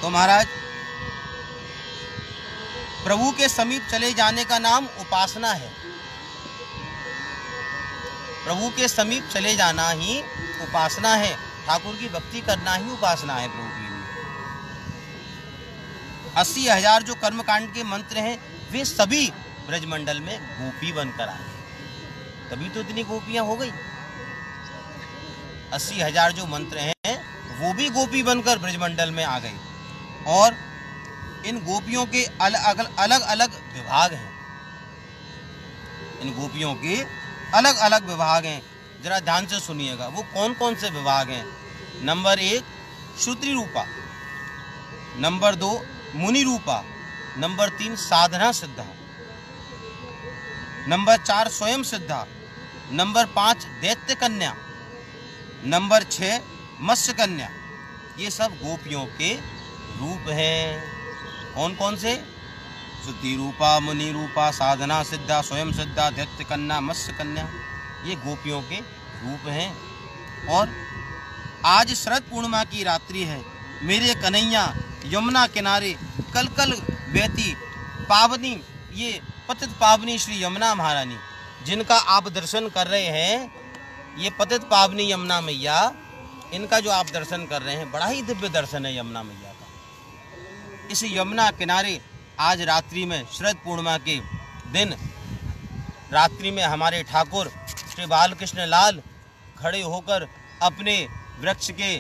तो महाराज, प्रभु के समीप चले जाने का नाम उपासना है। प्रभु के समीप चले जाना ही उपासना है। ठाकुर की भक्ति करना ही उपासना है प्रभु के लिए। 80,000 जो कर्मकांड के मंत्र हैं वे सभी ब्रजमंडल में गोपी बनकर आए, तभी तो इतनी गोपियां हो गई। 80,000 जो मंत्र हैं वो भी गोपी बनकर ब्रजमंडल में आ गई। और इन गोपियों के अलग अलग विभाग हैं। इन गोपियों के अलग अलग विभाग हैं, जरा ध्यान से सुनिएगा। वो कौन कौन से विभाग हैं? नंबर 1 श्रुति रूपा, नंबर 2 मुनि रूपा, नंबर 3 साधना सिद्धा, नंबर 4 स्वयं सिद्धा, नंबर 5 दैत्य कन्या, नंबर 6 मत्स्य कन्या। ये सब गोपियों के रूप हैं। कौन कौन से? श्रुति रूपा, मुनि रूपा, साधना सिद्धा, स्वयं सिद्धा, दैत्य कन्या, मत्स्य कन्या, ये गोपियों के रूप हैं। और आज शरद पूर्णिमा की रात्रि है। मेरे कन्हैया यमुना किनारे कल कल बहती पावनी, ये पतित पावनी श्री यमुना महारानी, जिनका आप दर्शन कर रहे हैं, ये पतित पावनी यमुना मैया, इनका जो आप दर्शन कर रहे हैं, बड़ा ही दिव्य दर्शन है यमुना मैया का। इस यमुना किनारे आज रात्रि में, शरद पूर्णिमा के दिन रात्रि में, हमारे ठाकुर श्री बालकृष्ण लाल खड़े होकर, अपने वृक्ष के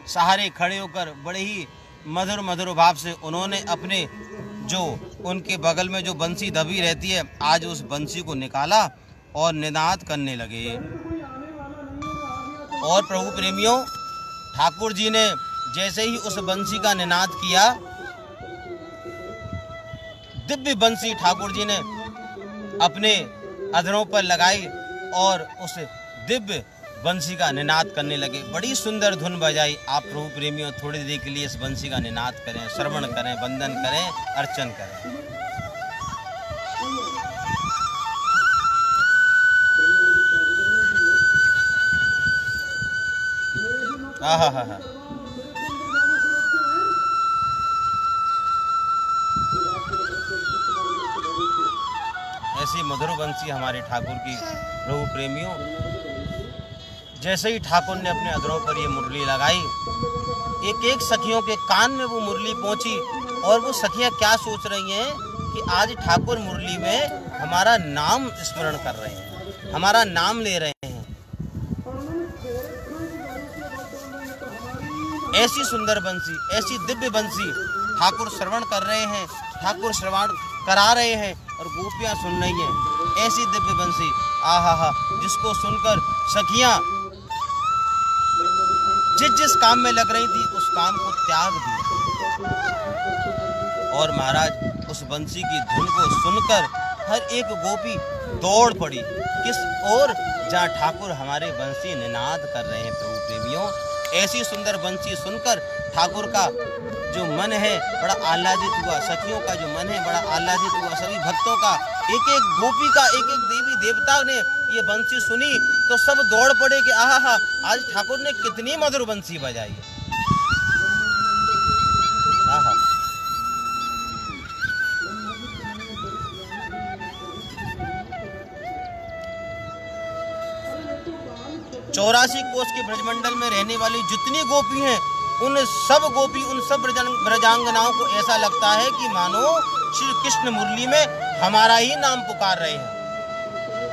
सहारे खड़े होकर, बड़े ही मधुर मधुर भाव से उन्होंने अपने जो उनके बगल में जो बंसी दबी रहती है, आज उस बंसी को निकाला और निनाद करने लगे। और प्रभु प्रेमियों, ठाकुर जी ने जैसे ही उस बंसी का निनाद किया, दिव्य बंसी ठाकुर जी ने अपने अधरों पर लगाई और उस दिव्य बंसी का निनाद करने लगे। बड़ी सुंदर धुन बजाई। आप प्रभु प्रेमियों थोड़ी देर के लिए इस बंसी का निनाद करें, श्रवण करें, वंदन करें, अर्चन करें। हा हा हा। ऐसी मधुर बंसी हमारे ठाकुर की। प्रभु प्रेमियों, जैसे ही ठाकुर ने अपने अधरों पर ये मुरली लगाई, एक एक सखियों के कान में वो मुरली पहुंची। और वो सखियां क्या सोच रही हैं कि आज ठाकुर मुरली में हमारा नाम स्मरण कर रहे हैं, हमारा नाम ले रहे हैं। ऐसी सुंदर बंसी, ऐसी दिव्य बंसी ठाकुर श्रवण कर रहे हैं, ठाकुर श्रवण करा रहे हैं और गोपियां सुन रही हैं। ऐसी दिव्य बंसी, आहा हा, जिसको सुनकर सखियां जिस जिस काम में लग रही थी उस काम को त्याग दिया। और महाराज, उस बंसी की धुन को सुनकर हर एक गोपी दौड़ पड़ी किस ओर? जहाँ ठाकुर हमारे बंसी निनाद कर रहे हैं। प्रभु प्रेमियों, ऐसी सुंदर बंसी सुनकर ठाकुर का जो मन है बड़ा आह्लादित हुआ, सखियों का जो मन है बड़ा आह्लादित हुआ, सभी भक्तों का, एक एक गोपी का, एक एक देवी देवता ने ये बंसी सुनी तो सब दौड़ पड़े कि आहा हा, आज ठाकुर ने कितनी मधुर बंसी बजाई है। आहा। 84 कोस के ब्रजमंडल में रहने वाली जितनी गोपी हैं, उन सब गोपी, उन सब ब्रजांगनाओं को ऐसा लगता है कि मानो श्री कृष्ण मुरली में हमारा ही नाम पुकार रहे हैं।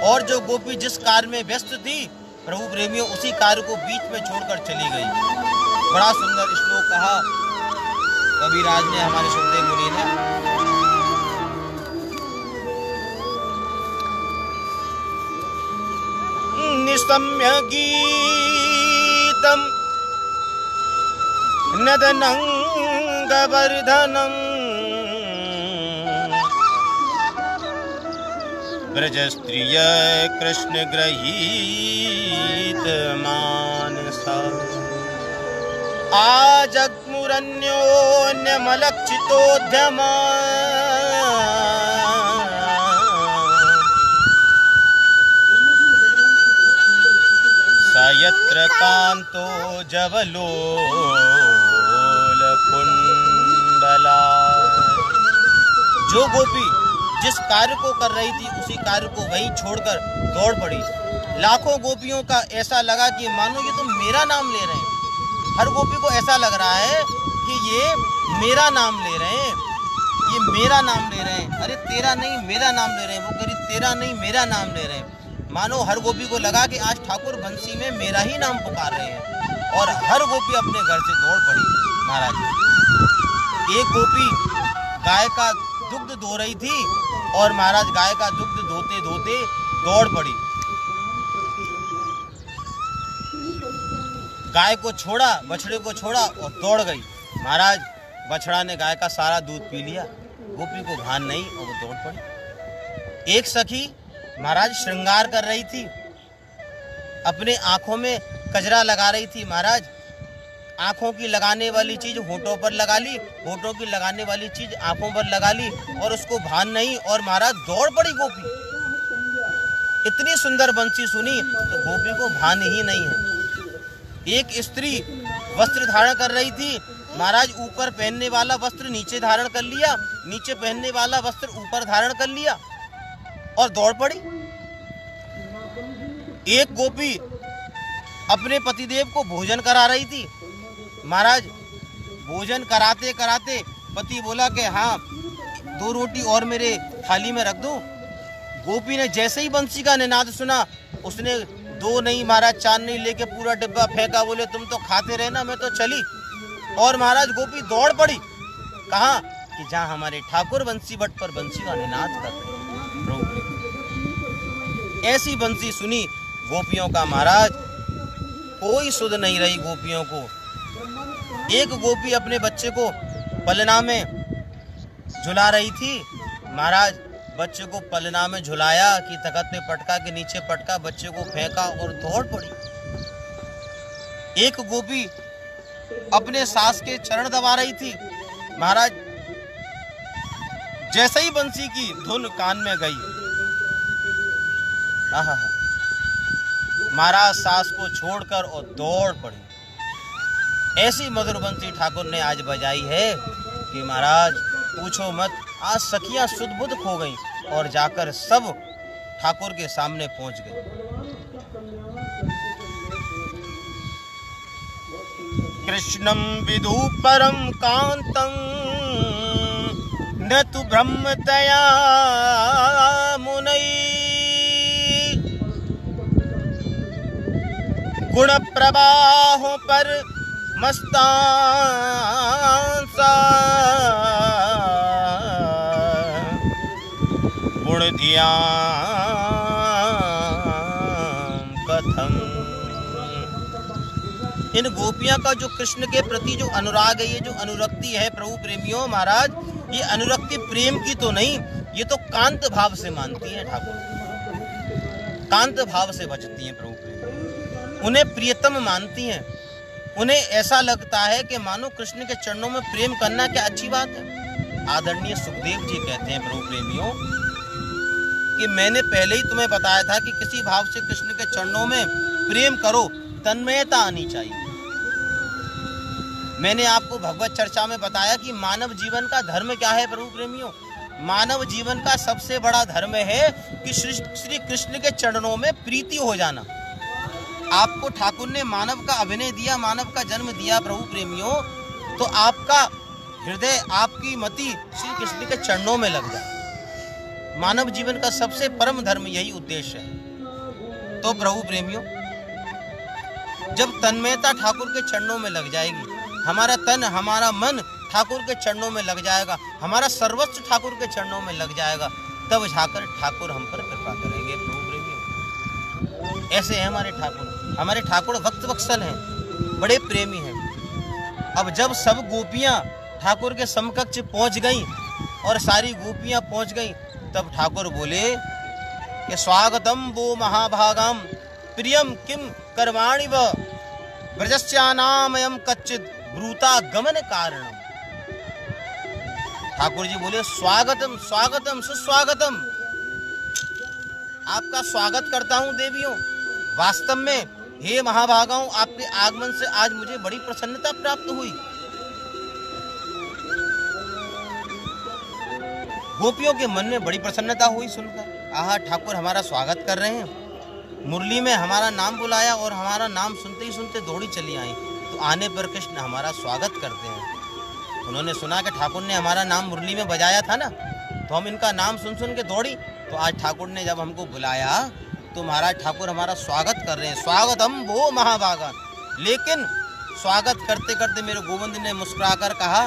और जो गोपी जिस कार्य में व्यस्त थी, प्रभु प्रेमियों, उसी कार्य को बीच में छोड़कर चली गई। बड़ा सुंदर श्लोक कहा कबीराज ने, हमारे सुखदेव मुनि ने। निशम्य गीतम नदनंगवर्धनम ब्रजस्त्रिय कृष्ण गृहीत मानसा। आजग्मुरन्योन्यमलक्षितोद्यम स यत्र कांतो जवलोलकुंडला। जो गोपी जिस कार्य को कर रही थी उसी कार्य को वहीं छोड़कर दौड़ पड़ी। लाखों गोपियों का ऐसा लगा कि मानो ये तो मेरा नाम ले रहे हैं। हर गोपी को ऐसा लग रहा है कि ये मेरा नाम ले रहे हैं, ये मेरा नाम ले रहे हैं। अरे तेरा नहीं मेरा नाम ले रहे हैं। वो कह रही तेरा नहीं मेरा नाम ले रहे हैं। मानो हर गोपी को लगा कि आज ठाकुर बंसी में मेरा ही नाम पुकार रहे हैं, और हर गोपी अपने घर से दौड़ पड़ी। महाराज, एक गोपी गाय का दुग्ध धो रही थी और महाराज गाय का दुग्ध धोते धोते दौड़ पड़ी। गाय को छोड़ा, बछड़े को छोड़ा और दौड़ गई। महाराज, बछड़ा ने गाय का सारा दूध पी लिया, गोपी को भान नहीं और वो दौड़ पड़ी। एक सखी महाराज श्रृंगार कर रही थी, अपने आंखों में कजरा लगा रही थी। महाराज, आंखों की लगाने वाली चीज होठों पर लगा ली, होठों की लगाने वाली चीज आंखों पर लगा ली और उसको भान नहीं, और महाराज दौड़ पड़ी गोपी। इतनी सुंदर बंसी सुनी तो गोपी को भान ही नहीं है। एक स्त्री वस्त्र धारण कर रही थी। महाराज, ऊपर पहनने वाला वस्त्र नीचे धारण कर लिया, नीचे पहनने वाला वस्त्र ऊपर धारण कर लिया और दौड़ पड़ी। एक गोपी अपने पतिदेव को भोजन करा रही थी। महाराज, भोजन कराते कराते पति बोला कि हाँ 2 रोटी और मेरे थाली में रख दूं। गोपी ने जैसे ही बंसी का निनाद सुना, उसने 2 नहीं महाराज 4 नहीं लेके पूरा डिब्बा फेंका। बोले तुम तो खाते रहना, मैं तो चली। और महाराज गोपी दौड़ पड़ी कहाँ कि जहाँ हमारे ठाकुर बंसी बट पर बंसी का निनाद कर रहे। ऐसी बंसी सुनी गोपियों का महाराज, कोई सुध नहीं रही गोपियों को। एक गोपी अपने बच्चे को पलना में झुला रही थी। महाराज, बच्चे को पलना में झुलाया कि तख्त पे पटका के नीचे पटका, बच्चे को फेंका और दौड़ पड़ी। एक गोपी अपने सास के चरण दबा रही थी। महाराज, जैसे ही बंसी की धुन कान में गई, महाराज सास को छोड़कर और दौड़ पड़ी। ऐसी मधुर बंसी ठाकुर ने आज बजाई है कि महाराज पूछो मत। आज सखियां सुध बुध खो गई और जाकर सब ठाकुर के सामने पहुंच गई। कृष्णं विदु परम कांतं न तु ब्रह्मतया मुनई गुण प्रवाहों पर मस्तांसा गुण ध्यान कथम। इन गोपियां का जो कृष्ण के प्रति जो अनुराग है, ये जो अनुरक्ति है प्रभु प्रेमियों, महाराज ये अनुरक्ति प्रेम की तो नहीं, ये तो कांत भाव से मानती हैं ठाकुर, कांत भाव से बचती हैं प्रभु प्रेमी, उन्हें प्रियतम मानती हैं। उन्हें ऐसा लगता है कि मानो कृष्ण के चरणों में प्रेम करना क्या अच्छी बात है। आदरणीय सुखदेव जी कहते हैं प्रभु प्रेमियों कि मैंने पहले ही तुम्हें बताया था कि किसी भाव से कृष्ण के चरणों में प्रेम करो, तन्मयता आनी चाहिए। मैंने आपको भगवत चर्चा में बताया कि मानव जीवन का धर्म क्या है प्रभु प्रेमियों। मानव जीवन का सबसे बड़ा धर्म है कि श्री कृष्ण के चरणों में प्रीति हो जाना। आपको ठाकुर ने मानव का अभिनय दिया, मानव का जन्म दिया प्रभु प्रेमियों, तो आपका हृदय, आपकी मति श्री कृष्ण के चरणों में लग जाए। मानव जीवन का सबसे परम धर्म यही उद्देश्य है। तो प्रभु प्रेमियों, जब तन्मयता ठाकुर के चरणों में लग जाएगी, हमारा तन हमारा मन ठाकुर के चरणों में लग जाएगा, हमारा सर्वस्व ठाकुर के चरणों में लग जाएगा, तब जाकर ठाकुर हम पर कृपा करेंगे प्रभु प्रेमियों। ऐसे हैं हमारे ठाकुर। हमारे ठाकुर भक्त वत्सल हैं, बड़े प्रेमी हैं। अब जब सब गोपियां ठाकुर के समकक्ष पहुंच गईं और सारी गोपियां पहुंच गईं, तब ठाकुर बोले कि स्वागतम वो महाभागम प्रियम किम कर्माणि व ब्रजस्यानामयम कच्चित ब्रूतागमन कारणम। ठाकुर जी बोले स्वागतम स्वागतम सुस्वागतम, आपका स्वागत करता हूं देवियों। वास्तव में हे महाभागाओं, आपके आगमन से आज मुझे बड़ी प्रसन्नता प्राप्त हुई। गोपियों के मन में बड़ी प्रसन्नता हुई सुनकर, आहा ठाकुर हमारा स्वागत कर रहे हैं, मुरली में हमारा नाम बुलाया और हमारा नाम सुनते ही सुनते दौड़ी चली आई, तो आने पर कृष्ण हमारा स्वागत करते हैं। उन्होंने सुना कि ठाकुर ने हमारा नाम मुरली में बजाया था ना, तो हम इनका नाम सुन सुन के दौड़ी, तो आज ठाकुर ने जब हमको बुलाया तो महाराज ठाकुर हमारा स्वागत कर रहे हैं। स्वागतम वो महाभागा। लेकिन स्वागत करते करते मेरे गोविंद ने मुस्कुराकर कहा,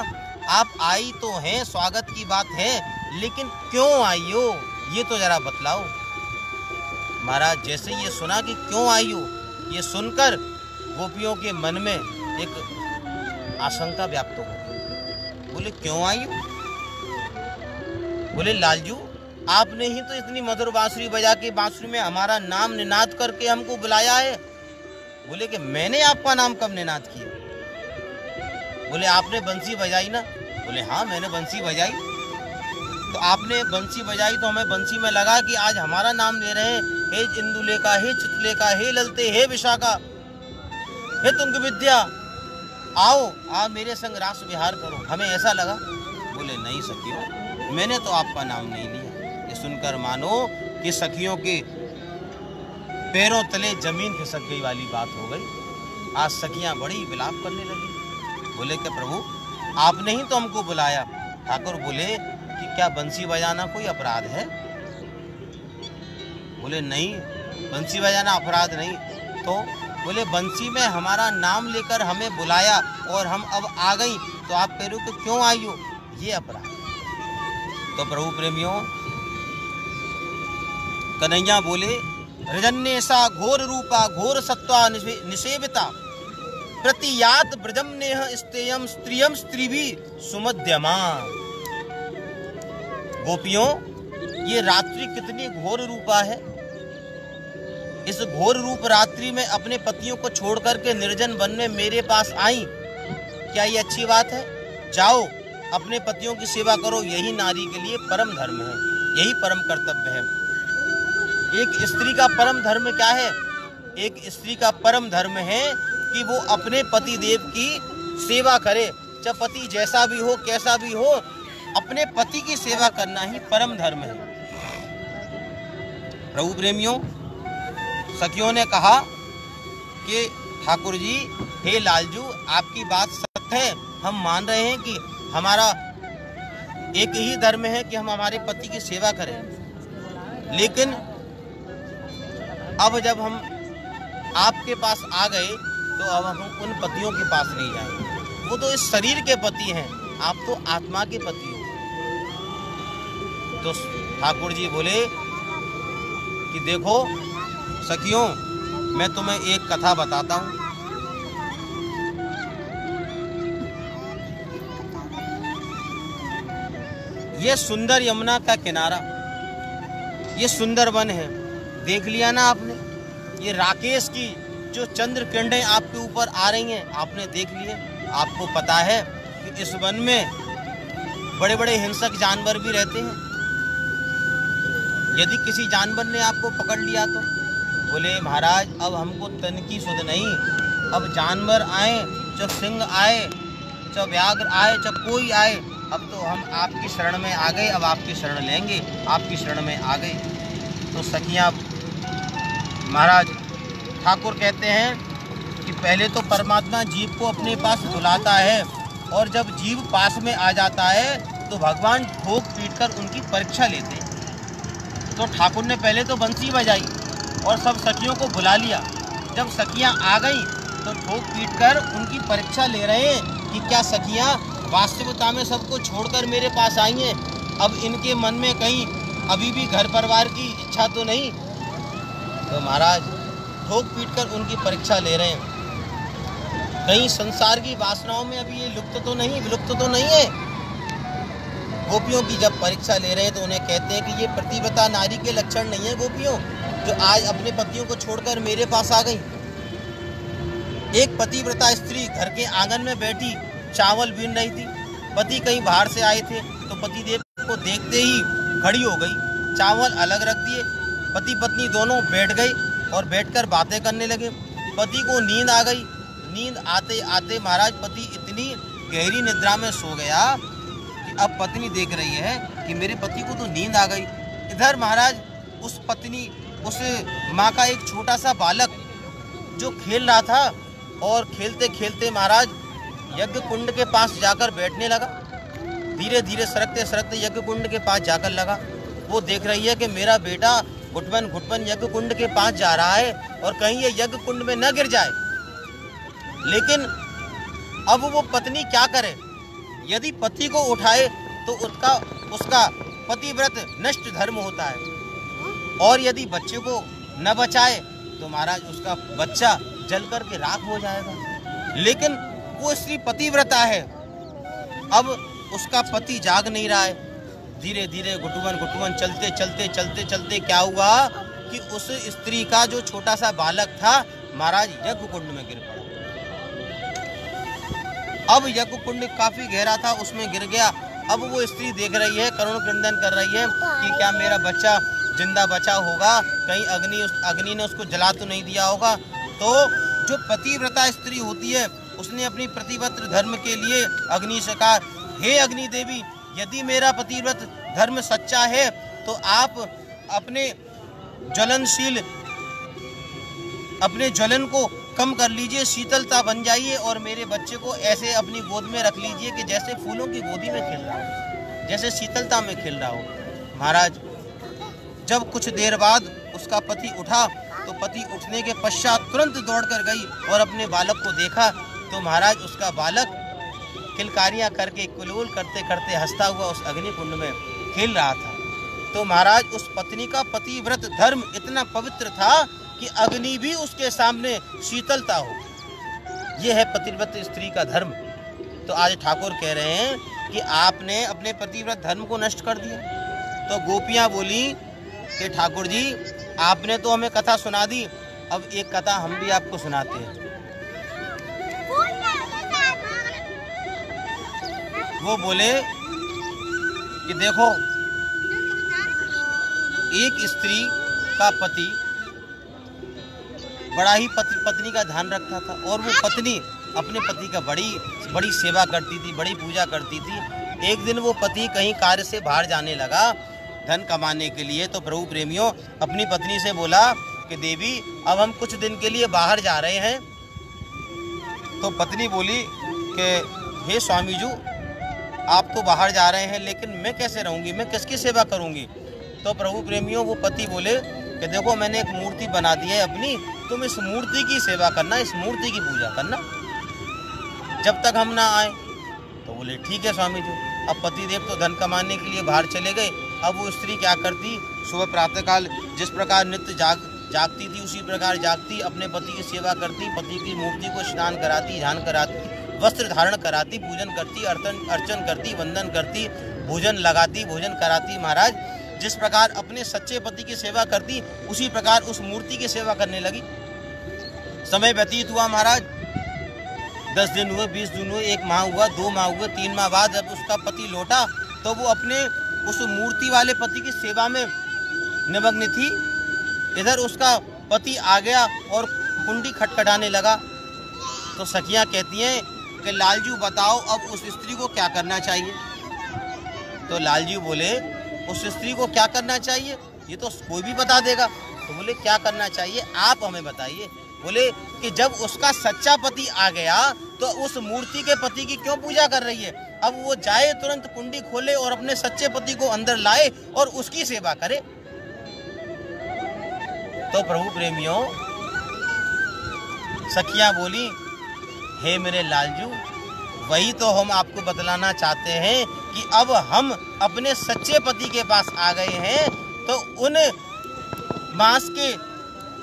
आप आई तो हैं, स्वागत की बात है, लेकिन क्यों आई हो ये तो जरा बतलाओ। महाराज जैसे ये सुना कि क्यों आई हो, ये सुनकर गोपियों के मन में एक आशंका व्याप्त हो गई। बोले क्यों आई हो? बोले लालजू आपने ही तो इतनी मधुर बांसुरी बजा के बांसुरी में हमारा नाम निनाद करके हमको बुलाया है। बोले कि मैंने आपका नाम कब निनाद किया? बोले आपने बंसी बजाई ना? बोले हाँ मैंने बंसी बजाई। तो आपने बंसी बजाई तो हमें बंसी में लगा कि आज हमारा नाम ले रहे हैं, हे इंदुलेखा, हे चित्रलेखा, हे ललते, हे विशाखा, हे तुंग विद्या, आओ आप मेरे संग रास विहार करो, हमें ऐसा लगा। बोले नहीं सखियों, मैंने तो आपका नाम नहीं लिया। ये सुनकर मानो कि सखियों के पैरों तले जमीन खिसक गई वाली बात हो गई। आज सखियां बड़ी विलाप करने लगी। बोले कि प्रभु आपने ही तो हमको बुलाया। ठाकुर बोले कि क्या बंसी बजाना कोई अपराध है? बोले नहीं, बंसी बजाना अपराध नहीं। तो बोले बंसी में हमारा नाम लेकर हमें बुलाया और हम अब आ गई, तो आप कह रहे हो कि क्यों आई हो, ये अपराध। तो प्रभु प्रेमियों, कन्हैया बोले रजन्येसा घोर रूपा घोर सत्वा निषेविता प्रतियात ब्रजम नेह स्तेयम स्त्रियम स्त्रीभी सुमध्यमा। गोपियों ये रात्रि कितनी घोर रूपा है। इस घोर रूप रात्रि में अपने पतियों को छोड़ करके निर्जन वन में मेरे पास आई, क्या ये अच्छी बात है? जाओ अपने पतियों की सेवा करो, यही नारी के लिए परम धर्म है, यही परम कर्तव्य है। एक स्त्री का परम धर्म क्या है? एक स्त्री का परम धर्म है कि वो अपने पति देव की सेवा करे, चाहे पति जैसा भी हो कैसा भी हो, अपने पति की सेवा करना ही परम धर्म है। प्रभु प्रेमियों, सखियों ने कहा कि ठाकुर जी, हे लालजू, आपकी बात सत्य है, हम मान रहे हैं कि हमारा एक ही धर्म है कि हम हमारे पति की सेवा करें, लेकिन अब जब हम आपके पास आ गए तो अब हम उन पतियों के पास नहीं जाएंगे। वो तो इस शरीर के पति हैं, आप तो आत्मा के पति हो। तो ठाकुर जी बोले कि देखो सखियों, मैं तुम्हें एक कथा बताता हूँ। ये सुंदर यमुना का किनारा, ये सुंदर वन है, देख लिया ना आपने। ये राकेश की जो चंद्र किरणें आपके ऊपर आ रही हैं, आपने देख लिए। आपको पता है कि इस वन में बड़े बड़े हिंसक जानवर भी रहते हैं। यदि किसी जानवर ने आपको पकड़ लिया तो बोले महाराज अब हमको तन की सुध नहीं, अब जानवर आए, चाहे सिंह आए, चाहे व्याघ्र आए, चाहे कोई आए, अब तो हम आपकी शरण में आ गए, अब आपकी शरण लेंगे, आपकी शरण में आ गए। तो सखियाँ महाराज ठाकुर कहते हैं कि पहले तो परमात्मा जीव को अपने पास बुलाता है, और जब जीव पास में आ जाता है तो भगवान ठोक पीट कर उनकी परीक्षा लेते हैं। तो ठाकुर ने पहले तो बंसी बजाई और सब सखियों को बुला लिया। जब सखियां आ गई तो ठोक पीट कर उनकी परीक्षा ले रहे हैं कि क्या सखियां वास्तविकता में सबको छोड़कर मेरे पास आई हैं, अब इनके मन में कहीं अभी भी घर परिवार की इच्छा तो नहीं। तो महाराज ठोक पीट कर उनकी परीक्षा ले रहे हैं, कहीं संसार की वासनाओं में अभी ये विलुप्त तो नहीं है। गोपियों की जब परीक्षा ले रहे हैं तो उन्हें कहते हैं कि ये प्रतिव्रता नारी के लक्षण नहीं है गोपियों, जो आज अपने पतियों को छोड़कर मेरे पास आ गई। एक पतिव्रता स्त्री घर के आंगन में बैठी चावल बीन रही थी। पति कहीं बाहर से आए थे तो पतिदेव को देखते ही खड़ी हो गई, चावल अलग रख दिए। पति पत्नी दोनों बैठ गए और बैठकर बातें करने लगे। पति को नींद आ गई। नींद आते आते महाराज पति इतनी गहरी निद्रा में सो गया कि अब पत्नी देख रही है कि मेरे पति को तो नींद आ गई। इधर महाराज उस पत्नी, उस माँ का एक छोटा सा बालक जो खेल रहा था और खेलते खेलते महाराज यज्ञ कुंड के पास जाकर बैठने लगा। धीरे धीरे सरकते सरकते यज्ञ कुंड के पास जाकर लगा। वो देख रही है कि मेरा बेटा घुटपन घुटपन यज्ञ कुंड के पास जा रहा है और कहीं ये यज्ञ कुंड में न गिर जाए। लेकिन अब वो पत्नी क्या करे? यदि पति को उठाए तो उसका पतिव्रत नष्ट धर्म होता है, और यदि बच्चे को न बचाए तो महाराज उसका बच्चा जल कर के राख हो जाएगा। लेकिन वो स्त्री पतिव्रता है। अब उसका पति जाग नहीं रहा है। धीरे धीरे घुटुवन घुटुवन चलते चलते चलते चलते क्या हुआ कि उस स्त्री का जो छोटा सा बालक था महाराज यज्ञ कुंड में गिर पड़ा। अब यज्ञ कुंड काफी गहरा था, उसमें गिर गया। अब वो स्त्री देख रही है, करुण क्रंदन कर रही है कि क्या मेरा बच्चा जिंदा बचा होगा, कहीं अग्नि ने उसको जला तो नहीं दिया होगा। तो जो पतिव्रता स्त्री होती है उसने अपनी प्रतिव्रत धर्म के लिए अग्नि से कहा, हे अग्नि देवी, यदि मेरा पतिव्रत धर्म सच्चा है तो आप अपने ज्वलन को कम कर लीजिए, शीतलता बन जाइए और मेरे बच्चे को ऐसे अपनी गोद में रख लीजिए कि जैसे फूलों की गोदी में खेल रहा हो, जैसे शीतलता में खेल रहा हो। महाराज जब कुछ देर बाद उसका पति उठा तो पति उठने के पश्चात तुरंत दौड़कर गई और अपने बालक को देखा तो महाराज उसका बालक किलकारियां करके कुलूल करते करते हंसता हुआ उस अग्नि कुंड में खेल रहा था। तो महाराज उस पत्नी का पतिव्रत धर्म इतना पवित्र था कि अग्नि भी उसके सामने शीतलता हो। यह है पतिव्रत स्त्री का धर्म। तो आज ठाकुर कह रहे हैं कि आपने अपने पतिव्रत धर्म को नष्ट कर दिया। तो गोपियां बोली कि ठाकुर जी आपने तो हमें कथा सुना दी, अब एक कथा हम भी आपको सुनाते हैं। वो बोले कि देखो, एक स्त्री का पति बड़ा ही पत्नी का ध्यान रखता था और वो पत्नी अपने पति का बड़ी सेवा करती थी, बड़ी पूजा करती थी। एक दिन वो पति कहीं कार्य से बाहर जाने लगा धन कमाने के लिए। तो प्रभु प्रेमियों अपनी पत्नी से बोला कि देवी अब हम कुछ दिन के लिए बाहर जा रहे हैं। तो पत्नी बोली कि हे स्वामी जी, आप तो बाहर जा रहे हैं लेकिन मैं कैसे रहूंगी, मैं किसकी सेवा करूंगी? तो प्रभु प्रेमियों वो पति बोले कि देखो मैंने एक मूर्ति बना दी है अपनी, तुम इस मूर्ति की सेवा करना, इस मूर्ति की पूजा करना जब तक हम ना आए। तो बोले ठीक है स्वामी जी। अब पतिदेव तो धन कमाने के लिए बाहर चले गए। अब वो स्त्री क्या करती, सुबह प्रातःकाल जिस प्रकार नित्य जागती थी उसी प्रकार जागती, अपने पति की सेवा करती, पति की मूर्ति को स्नान कराती, ध्यान कराती, वस्त्र धारण कराती, पूजन करती, अर्चन करती, वंदन करती, भोजन लगाती, भोजन कराती। महाराज जिस प्रकार अपने सच्चे पति की सेवा करती उसी प्रकार उस मूर्ति की सेवा करने लगी। समय व्यतीत हुआ महाराज, 10 दिन हुए, 20 दिन हुए, 1 माह हुआ, 2 माह हुए, 3 माह बाद जब उसका पति लौटा तो वो अपने उस मूर्ति वाले पति की सेवा में निमग्न थी। इधर उसका पति आ गया और कुंडी खटखटाने लगा। तो सखियां कहती हैं कि लालजू बताओ अब उस स्त्री को क्या करना चाहिए? तो लालजू बोले उस स्त्री को क्या करना चाहिए ये तो कोई भी बता देगा। तो बोले क्या करना चाहिए आप हमें बताइए। बोले कि जब उसका सच्चा पति आ गया तो उस मूर्ति के पति की क्यों पूजा कर रही है? अब वो जाए तुरंत कुंडी खोले और अपने सच्चे पति को अंदर लाए और उसकी सेवा करे। तो प्रभु प्रेमियों सखियां बोली हे मेरे लालजू, वही तो हम आपको बतलाना चाहते हैं कि अब हम अपने सच्चे पति के पास आ गए हैं तो उन मांस के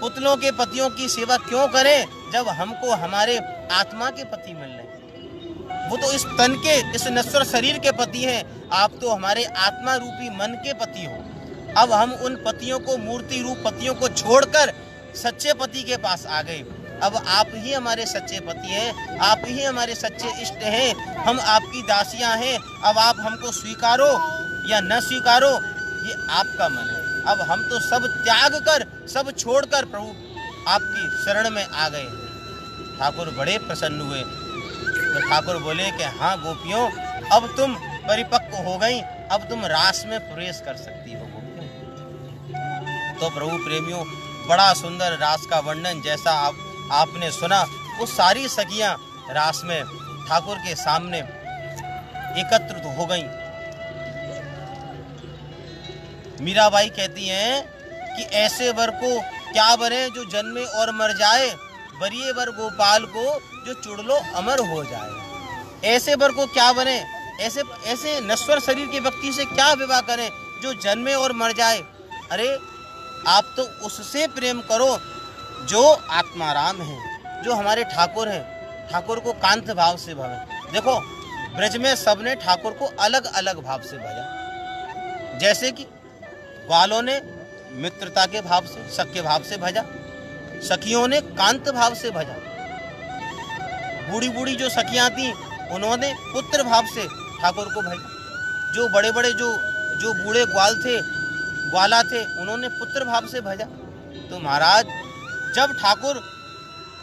पुतलों के पतियों की सेवा क्यों करें जब हमको हमारे आत्मा के पति मिल रहे हैं। वो तो इस तन के, इस नश्वर शरीर के पति हैं, आप तो हमारे आत्मा रूपी मन के पति हो। अब हम उन पतियों को, मूर्ति रूप पतियों को छोड़कर सच्चे पति के पास आ गए। अब आप ही हमारे सच्चे पति हैं, आप ही हमारे सच्चे इष्ट हैं, हम आपकी दासियां हैं। अब आप हमको स्वीकारो या न स्वीकारो, ये आपका मन है। अब हम तो सब त्याग कर, सब छोड़कर प्रभु आपकी शरण में आ गए। ठाकुर बड़े प्रसन्न हुए। तो ठाकुर बोले कि हाँ गोपियों, अब तुम परिपक्व हो गई, अब तुम रास में प्रवेश कर सकती हो गोपियों। तो प्रभु प्रेमियों, बड़ा सुंदर रास का वर्णन जैसा आपने सुना, वो सारी सखियां रास में ठाकुर के सामने एकत्रित हो गईं। मीराबाई कहती हैं कि ऐसे वर को क्या बने जो जन्मे और मर जाए, बरिए वर गोपाल को जो चुड़लो अमर हो जाए। ऐसे वर को क्या बने, ऐसे नश्वर शरीर के व्यक्ति से क्या विवाह करें जो जन्मे और मर जाए। अरे आप तो उससे प्रेम करो जो आत्माराम है, जो हमारे ठाकुर हैं। ठाकुर को कांत भाव से भजें। देखो ब्रज में सबने ठाकुर को अलग अलग भाव से भजा। जैसे कि ग्वालों ने मित्रता के भाव से, सख्य भाव से भजा, सखियों ने कांत भाव से भजा, बूढ़ी बूढ़ी जो सखियां थी उन्होंने पुत्र भाव से ठाकुर को भजा, जो बड़े बड़े जो बूढ़े ग्वाला थे उन्होंने पुत्र भाव से भजा। तो महाराज जब ठाकुर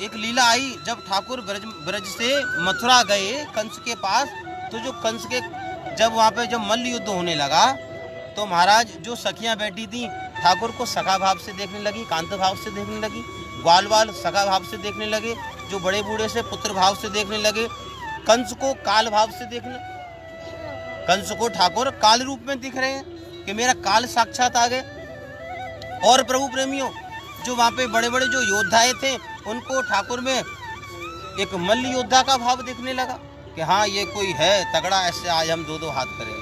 एक लीला आई, जब ठाकुर ब्रज से मथुरा गए कंस के पास, तो जो कंस के जब वहाँ पे जब मल्ल युद्ध होने लगा, तो महाराज जो सखियां बैठी थी ठाकुर को सखा भाव से देखने लगी, कांत भाव से देखने लगी, ग्वाल सखा भाव से देखने लगे, जो बड़े बूढ़े से पुत्र भाव से देखने लगे, कंस को काल भाव से देखने, कंस को ठाकुर काल रूप में दिख रहे हैं कि मेरा काल साक्षात आ गए। और प्रभु प्रेमियों, जो वहाँ पे बड़े बड़े जो योद्धाएं थे उनको ठाकुर में एक मल्ल योद्धा का भाव दिखने लगा कि हाँ ये कोई है तगड़ा, ऐसे आज हम दो हाथ करेंगे।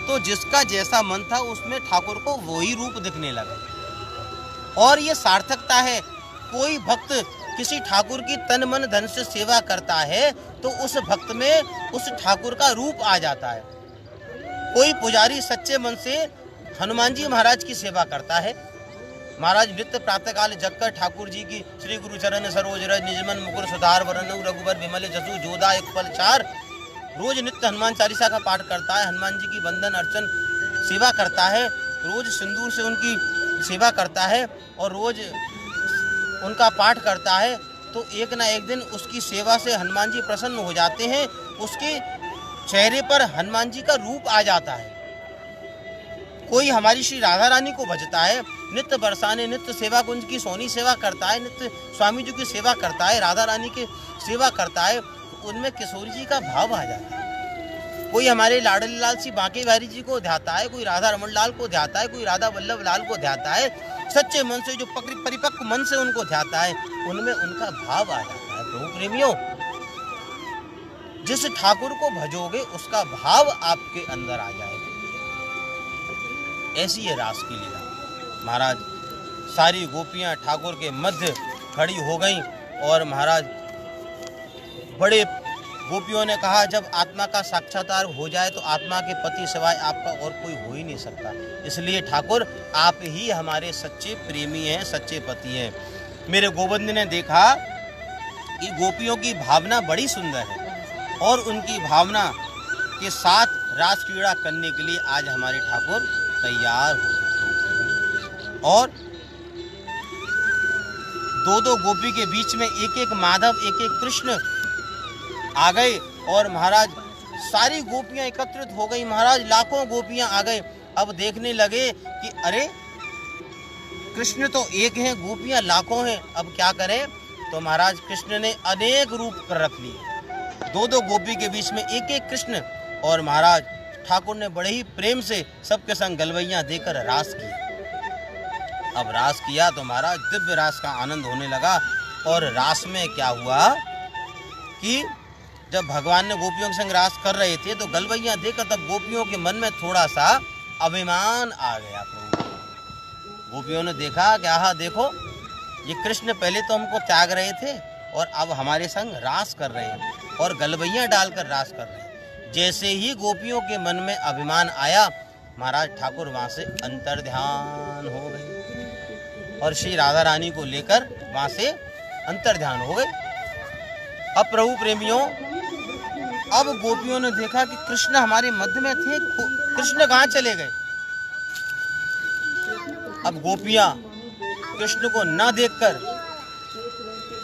तो जिसका जैसा मन था उसमें ठाकुर को वही रूप दिखने लगा। और ये सार्थकता है, कोई भक्त किसी ठाकुर की तन मन धन से सेवा करता है तो उस भक्त में उस ठाकुर का रूप आ जाता है। कोई पुजारी सच्चे मन से हनुमान जी महाराज की सेवा करता है। महाराज नित्य प्रातःकाल जगकर ठाकुर जी की श्री गुरु चरण सरोज रज निजमन मुकुर सुधार वरन रघुबर विमल जसु जोदा एक पल चार, रोज नित्य हनुमान चालीसा का पाठ करता है, हनुमान जी की बंदन अर्चन सेवा करता है, रोज सिंदूर से उनकी सेवा करता है और रोज उनका पाठ करता है, तो एक ना एक दिन उसकी सेवा से हनुमान जी प्रसन्न हो जाते हैं, उसके चेहरे पर हनुमान जी का रूप आ जाता है। कोई हमारी श्री राधा रानी को भजता है, नित्य बरसाने नित्य सेवा कुंज की सोनी सेवा करता है, नित्य स्वामी जी की सेवा करता है, राधा रानी की सेवा करता है, उनमें किशोरी जी का भाव आ जाता है। कोई हमारे लाडली लाल सी बांके बिहारी जी को ध्याता है, कोई राधा रमन लाल को ध्याता है, कोई राधा वल्लभ लाल को ध्याता है, सच्चे मन से जो परिपक्व मन से उनको ध्याता है, उनमें उनका भाव आ जाता है। प्रभु प्रेमियों, जिस ठाकुर को भजोगे उसका भाव आपके अंदर आ जाएगा। ऐसी है रास की लीला। महाराज सारी गोपियां ठाकुर के मध्य खड़ी हो गईं और महाराज बड़े गोपियों ने कहा जब आत्मा का साक्षात्कार हो जाए तो आत्मा के पति सिवाय आपका और कोई हो ही नहीं सकता, इसलिए ठाकुर आप ही हमारे सच्चे प्रेमी हैं, सच्चे पति हैं। मेरे गोविंद ने देखा कि गोपियों की भावना बड़ी सुंदर है और उनकी भावना के साथ रास क्रीड़ा करने के लिए आज हमारे ठाकुर तैयार हो गए और दो गोपी के बीच में एक एक माधव एक एक कृष्ण आ गए और महाराज सारी गोपियां एकत्रित हो गई। महाराज लाखों गोपियां आ गए। अब देखने लगे कि अरे कृष्ण तो एक हैं, गोपियां लाखों हैं, अब क्या करें। तो महाराज कृष्ण ने अनेक रूप कर रख लिए, दो गोपी के बीच में एक एक कृष्ण। और महाराज ठाकुर ने बड़े ही प्रेम से सबके संग गलवैया देकर रास किया। अब रास किया तो महाराज दिव्य रास का आनंद होने लगा। और रास में क्या हुआ कि जब भगवान ने गोपियों के संग रास कर रहे थे तो गलवैया देकर तब गोपियों के मन में थोड़ा सा अभिमान आ गया। गोपियों ने देखा कि आहा देखो, ये कृष्ण पहले तो हमको त्याग रहे थे और अब हमारे संग रास कर रहे हैं और गलवैया डालकर रास कर रहे हैं। जैसे ही गोपियों के मन में अभिमान आया, महाराज ठाकुर वहां से अंतर्ध्यान हो गए और श्री राधा रानी को लेकर वहां से अंतर्ध्यान हो गए। अब प्रभु प्रेमियों, अब गोपियों ने देखा कि कृष्ण हमारे मध्य में थे, कृष्ण कहाँ चले गए। अब गोपियां कृष्ण को न देखकर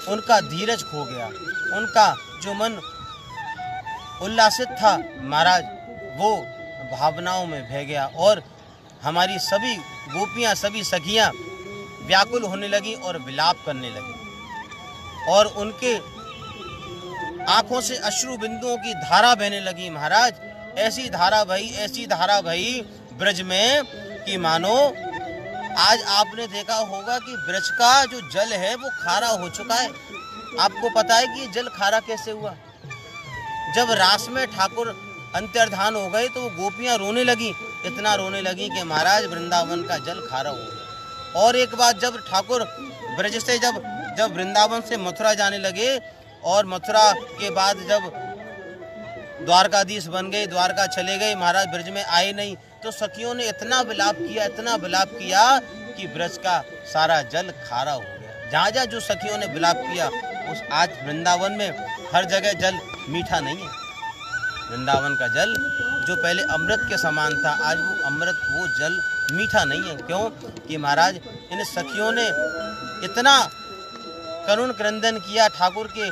उनका धीरज खो गया, उनका जो मन उल्लासित था महाराज वो भावनाओं में बह गया और हमारी सभी गोपियां, सभी सखियां व्याकुल होने लगी और विलाप करने लगी और उनके आंखों से अश्रु बिंदुओं की धारा बहने लगी। महाराज ऐसी धारा भई ब्रज में कि मानो आज आपने देखा होगा कि ब्रज का जो जल है वो खारा हो चुका है। आपको पता है कि ये जल खारा कैसे हुआ। जब रास में ठाकुर अंतर्धान हो गए तो वो गोपियां रोने लगी, इतना रोने लगी कि महाराज वृंदावन का जल खारा हो गया। और एक बात, जब ठाकुर ब्रज से जब वृंदावन से मथुरा जाने लगे और मथुरा के बाद जब द्वारकाधीश बन गए, द्वारका चले गए, महाराज ब्रज में आए नहीं, तो सखियों ने इतना विलाप किया कि ब्रज का सारा जल खारा हो गया। जहाँ जहाँ जो सखियों ने विलाप किया, उस आज वृंदावन में हर जगह जल मीठा नहीं है। वृंदावन का जल जो पहले अमृत के समान था, आज वो जल मीठा नहीं है। क्यों कि महाराज इन सखियों ने इतना करुण क्रंदन किया, ठाकुर के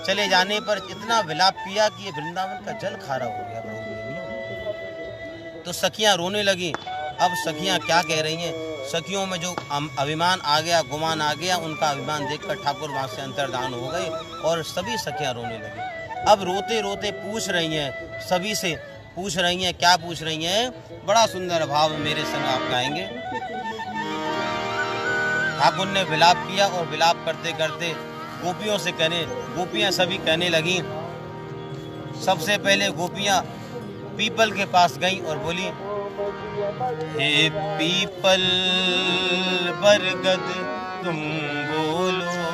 चले जाने पर इतना विलाप किया कि ये वृंदावन का जल खारा हो गया। तो सखियां रोने लगी। अब सखियां क्या कह रही हैं, सखियों में जो अभिमान आ गया, गुमान आ गया, उनका अभिमान देखकर ठाकुर वहां से अंतर्धान हो गए और सभी सखियां रोने लगी। अब रोते रोते पूछ रही हैं, सभी से पूछ रही हैं, क्या पूछ रही हैं, बड़ा सुंदर भाव मेरे संग आप गाएंगे। ठाकुर ने विलाप किया और विलाप करते करते गोपियां सभी कहने लगी। सबसे पहले गोपियां पीपल के पास गईं और बोली, हे पीपल बरगद तुम बोलो,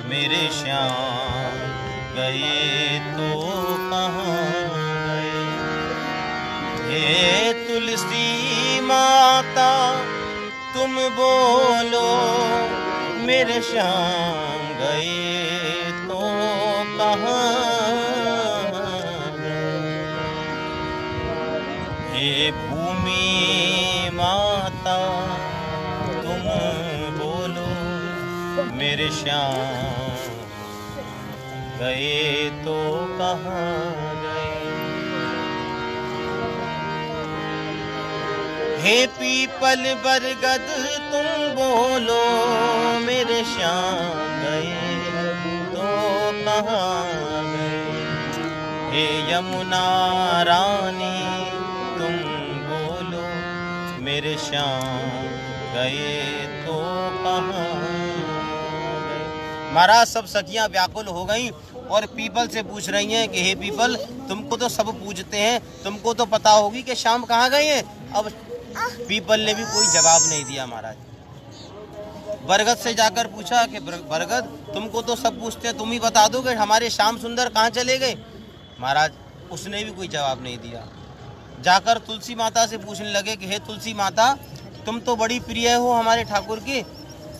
मेरे श्याम गए तो कहाँ गए। हे तुलसी माता तुम बोलो, मेरे श्याम गए तो कहाँ गए। हे भूमि माता तुम बोलो, मेरे श्याम गए तो कहाँ गए। हे पीपल बरगद तुम बोलो, मेरे श्याम गए तो कहाँ गए। हे यमुना रानी तुम बोलो, मेरे श्याम गए तो कहाँ गए। महाराज सब सखियां व्याकुल हो गईं और पीपल से पूछ रही हैं कि हे पीपल, तुमको तो सब पूजते हैं, तुमको तो पता होगी कि श्याम कहाँ गए हैं। अब पीपल ने भी कोई जवाब नहीं दिया। महाराज बरगद से जाकर पूछा कि बरगद, तुमको तो सब पूछते हैं, तुम ही बता दो कि हमारे श्याम सुंदर कहाँ चले गए। महाराज उसने भी कोई जवाब नहीं दिया। जाकर तुलसी माता से पूछने लगे कि हे तुलसी माता, तुम तो बड़ी प्रिय हो हमारे ठाकुर की,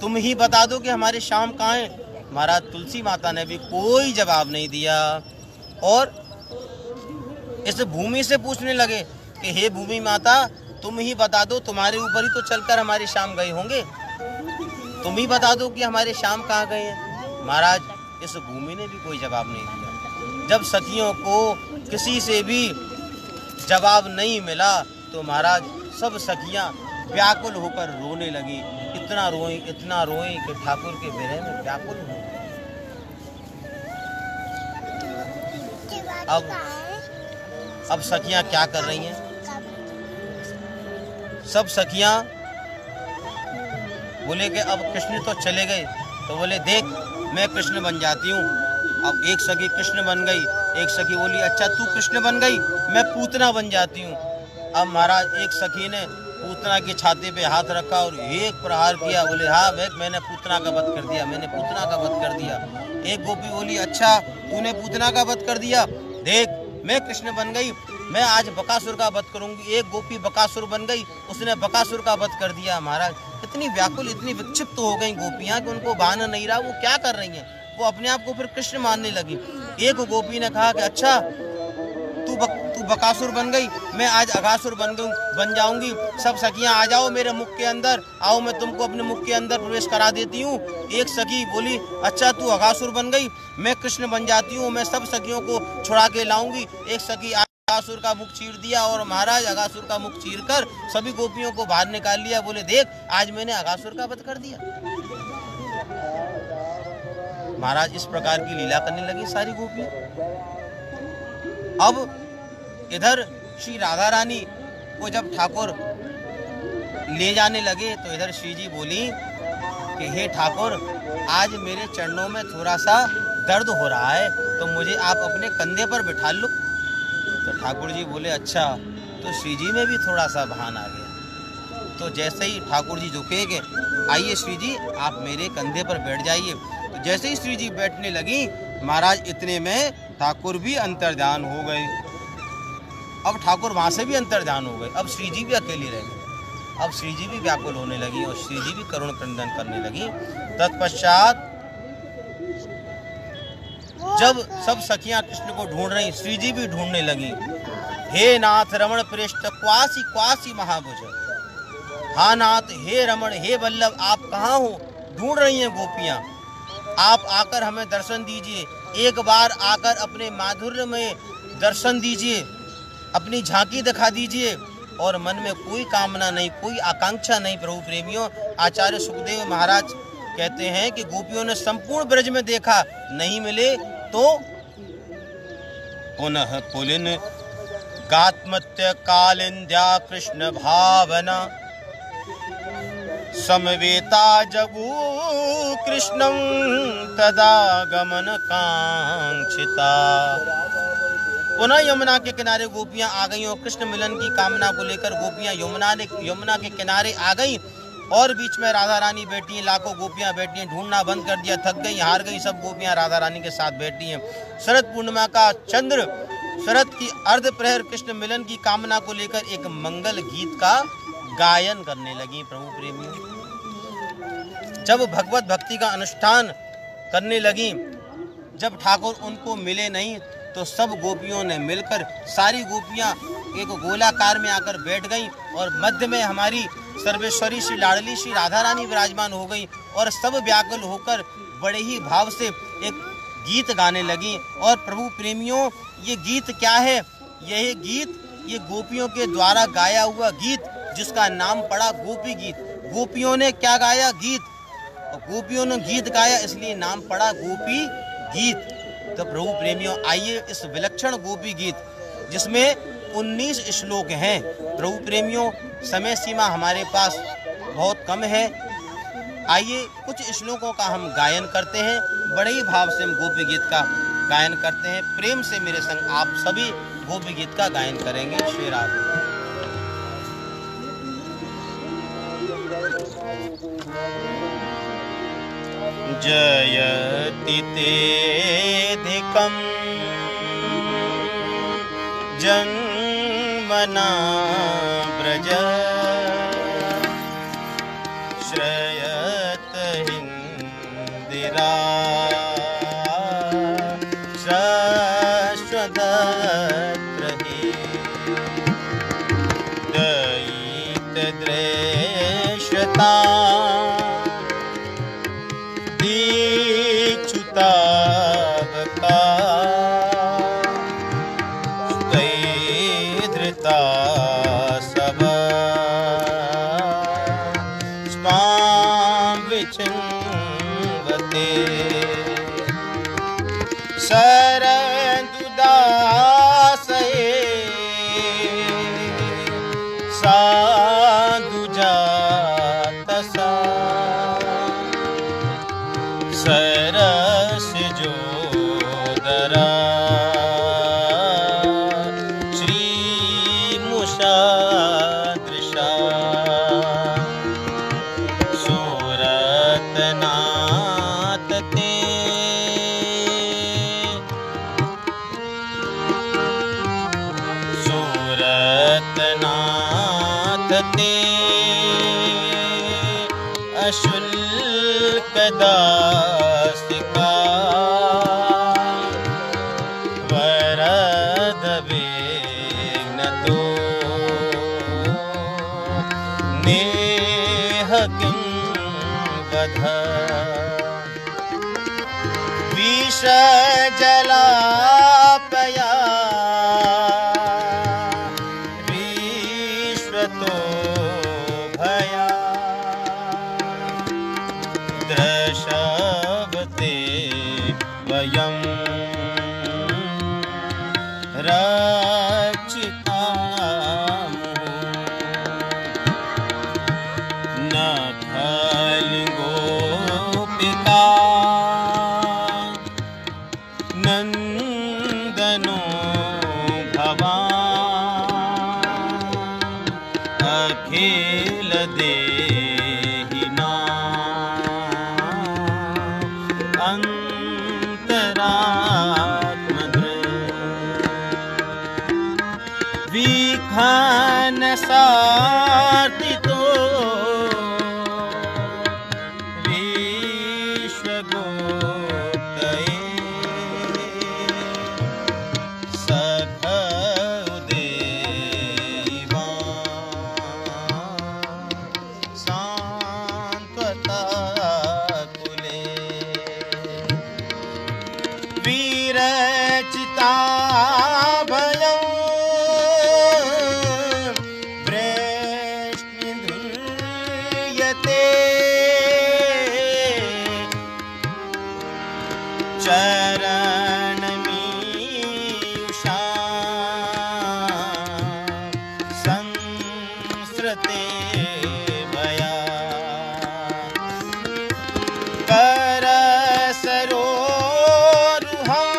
तुम ही बता दो कि हमारे श्याम कहाँ हैं। महाराज तुलसी माता ने भी कोई जवाब नहीं दिया और इस भूमि से पूछने लगे कि हे भूमि माता, तुम ही बता दो, तुम्हारे ऊपर ही तो चलकर हमारे श्याम गए होंगे, तुम ही बता दो कि हमारे श्याम कहाँ गए हैं। महाराज इस भूमि ने भी कोई जवाब नहीं दिया। जब सखियों को किसी से भी जवाब नहीं मिला तो महाराज सब सखियां व्याकुल होकर रोने लगी। इतना रोई कि ठाकुर के विरह में व्याकुल हो गई। अब सखियां क्या कर रही हैं, सब सखियां बोले कि अब कृष्ण तो चले गए, तो बोले देख मैं कृष्ण बन जाती हूँ। अब एक सखी कृष्ण बन गई, एक सखी बोली अच्छा तू कृष्ण बन गई, मैं पूतना बन जाती हूँ। अब महाराज एक सखी ने पूतना की छाती पे हाथ रखा और एक प्रहार किया, बोले हाँ मैंने पूतना का वध कर दिया, मैंने पूतना का वध कर दिया। एक गोपी बोली अच्छा तूने पूतना का वध कर दिया, देख मैं कृष्ण बन गई, मैं आज बकासुर का वध करूंगी। एक गोपी बकासुर बन गई, उसने बकासुर का वध कर दिया। महाराज इतनी व्याकुल, इतनी विक्षिप्त हो गई गोपियां कि उनको भान नहीं रहा वो क्या कर रही हैं। वो अपने आप को फिर कृष्ण मानने लगी। एक गोपी ने कहा कि अच्छा तू बकासुर बन गई, मैं आज अघासुर बन जाऊंगी। सब सखियां आ जाओ मेरे मुख के अंदर, आओ मैं तुमको अपने मुख के अंदर प्रवेश करा देती हूँ। एक सखी बोली अच्छा तू अघासुर बन गई, मैं कृष्ण बन जाती हूँ, मैं सब सखियों को छुड़ा के लाऊंगी। एक सखी अघासुर का मुख चीर दिया और महाराज अघासुर का मुख चीर कर सभी गोपियों को बाहर निकाल लिया। बोले देख आज मैंने अघासुर का वध कर दिया। महाराज इस प्रकार की लीला करने लगी सारी गोपियां। अब इधर श्री राधा रानी को जब ठाकुर ले जाने लगे तो इधर श्री जी बोली कि हे ठाकुर आज मेरे चरणों में थोड़ा सा दर्द हो रहा है, तो मुझे आप अपने कंधे पर बिठा लो। तो ठाकुर जी बोले अच्छा। तो श्री जी में भी थोड़ा सा भान आ गया। तो जैसे ही ठाकुर जी झुकेंगे, आइए श्री जी आप मेरे कंधे पर बैठ जाइए। तो जैसे ही श्री जी बैठने लगी, महाराज इतने में ठाकुर भी अंतर्ध्यान हो गए। अब ठाकुर वहां से भी अंतर्ध्यान हो गए। अब श्री जी भी अकेली रह गई। अब श्री जी भी व्याकुल होने लगी और श्री जी भी करुण क्रंदन करने लगी। तत्पश्चात जब सब सखियां कृष्ण को ढूंढ रही, श्री जी भी ढूंढने लगी। हे नाथ रमण पृष्ठ क्वासी क्वासी महाभुज, हा नाथ हे रमण हे वल्लभ आप कहाँ हो। ढूंढ रही हैं गोपियां, आप आकर हमें दर्शन दीजिए, एक बार आकर अपने माधुर्य में दर्शन दीजिए, अपनी झांकी दिखा दीजिए। और मन में कोई कामना नहीं, कोई आकांक्षा नहीं। प्रभु प्रेमियों, आचार्य सुखदेव महाराज कहते हैं कि गोपियों ने संपूर्ण ब्रज में देखा, नहीं मिले तो पुनः पुलिन गात्मत्य कालिंद्या कृष्ण भावना समवेता जगू कृष्णं तदा गमन कांक्षिता। पुनः यमुना के किनारे गोपियां आ गईं और कृष्ण मिलन की कामना को लेकर गोपियां यमुना के किनारे आ गईं। और बीच में राधा रानी बैठी हैं, लाखों गोपियां बैठी हैं। ढूंढना बंद कर दिया, थक गई, हार गई, सब गोपियां राधा रानी के साथ बैठी हैं। शरद पूर्णिमा का चंद्र शरद की अर्ध प्रहर कृष्ण मिलन की कामना को लेकर एक मंगल गीत का गायन करने लगी। प्रभु प्रेमियों, जब भगवत भक्ति का अनुष्ठान करने लगी, जब ठाकुर उनको मिले नहीं तो सब गोपियों ने मिलकर, सारी गोपियां एक गोलाकार में आकर बैठ गईं और मध्य में हमारी सर्वेश्वरी श्री लाडली श्री राधा रानी विराजमान हो गई और सब व्याकुल होकर बड़े ही भाव से एक गीत गाने लगी। और प्रभु प्रेमियों, ये गीत क्या है? यह गीत ये गोपियों के द्वारा गाया हुआ गीत, जिसका नाम पड़ा गोपी गीत। गोपियों ने क्या गाया? गीत। और गोपियों ने गीत गाया, इसलिए नाम पड़ा गोपी गीत। तो प्रभु प्रेमियों, आइए इस विलक्षण गोपी गीत, जिसमें 19 श्लोक हैं। प्रभु प्रेमियों, समय सीमा हमारे पास बहुत कम है, आइए कुछ श्लोकों का हम गायन करते हैं। बड़े ही भाव से हम गोपी गीत का गायन करते हैं। प्रेम से मेरे संग आप सभी गोपी गीत का गायन करेंगे। श्री राधे। जयति तेधिकं जन्मना ब्रज श्रयत इंदिरा शाश्वतत्रहि दयितद्रेष्यता दीक्षुतावका स्तैधृता सब स्वां विचिन्वते शरदुदासये साधुजातसा सरसिजोदरा श्रीमुषादृशा सुरतनाथ ते ते अशुल्क दासिका वरद विघ्न तो नेह किं वध विष जलापया विश्वतो भया द्रशवते वयं रक्षितामः न खलिगोपिका नंदनो भवान् अखिल देहिना अंतरात्मदृक् विखान सार्थितो विश्वगोप्तये सखउदेवा सांत्वता कुले वीरचिता भयं वृष्णिधूयते चरणमीषा संस्रते भया करसरोरुहं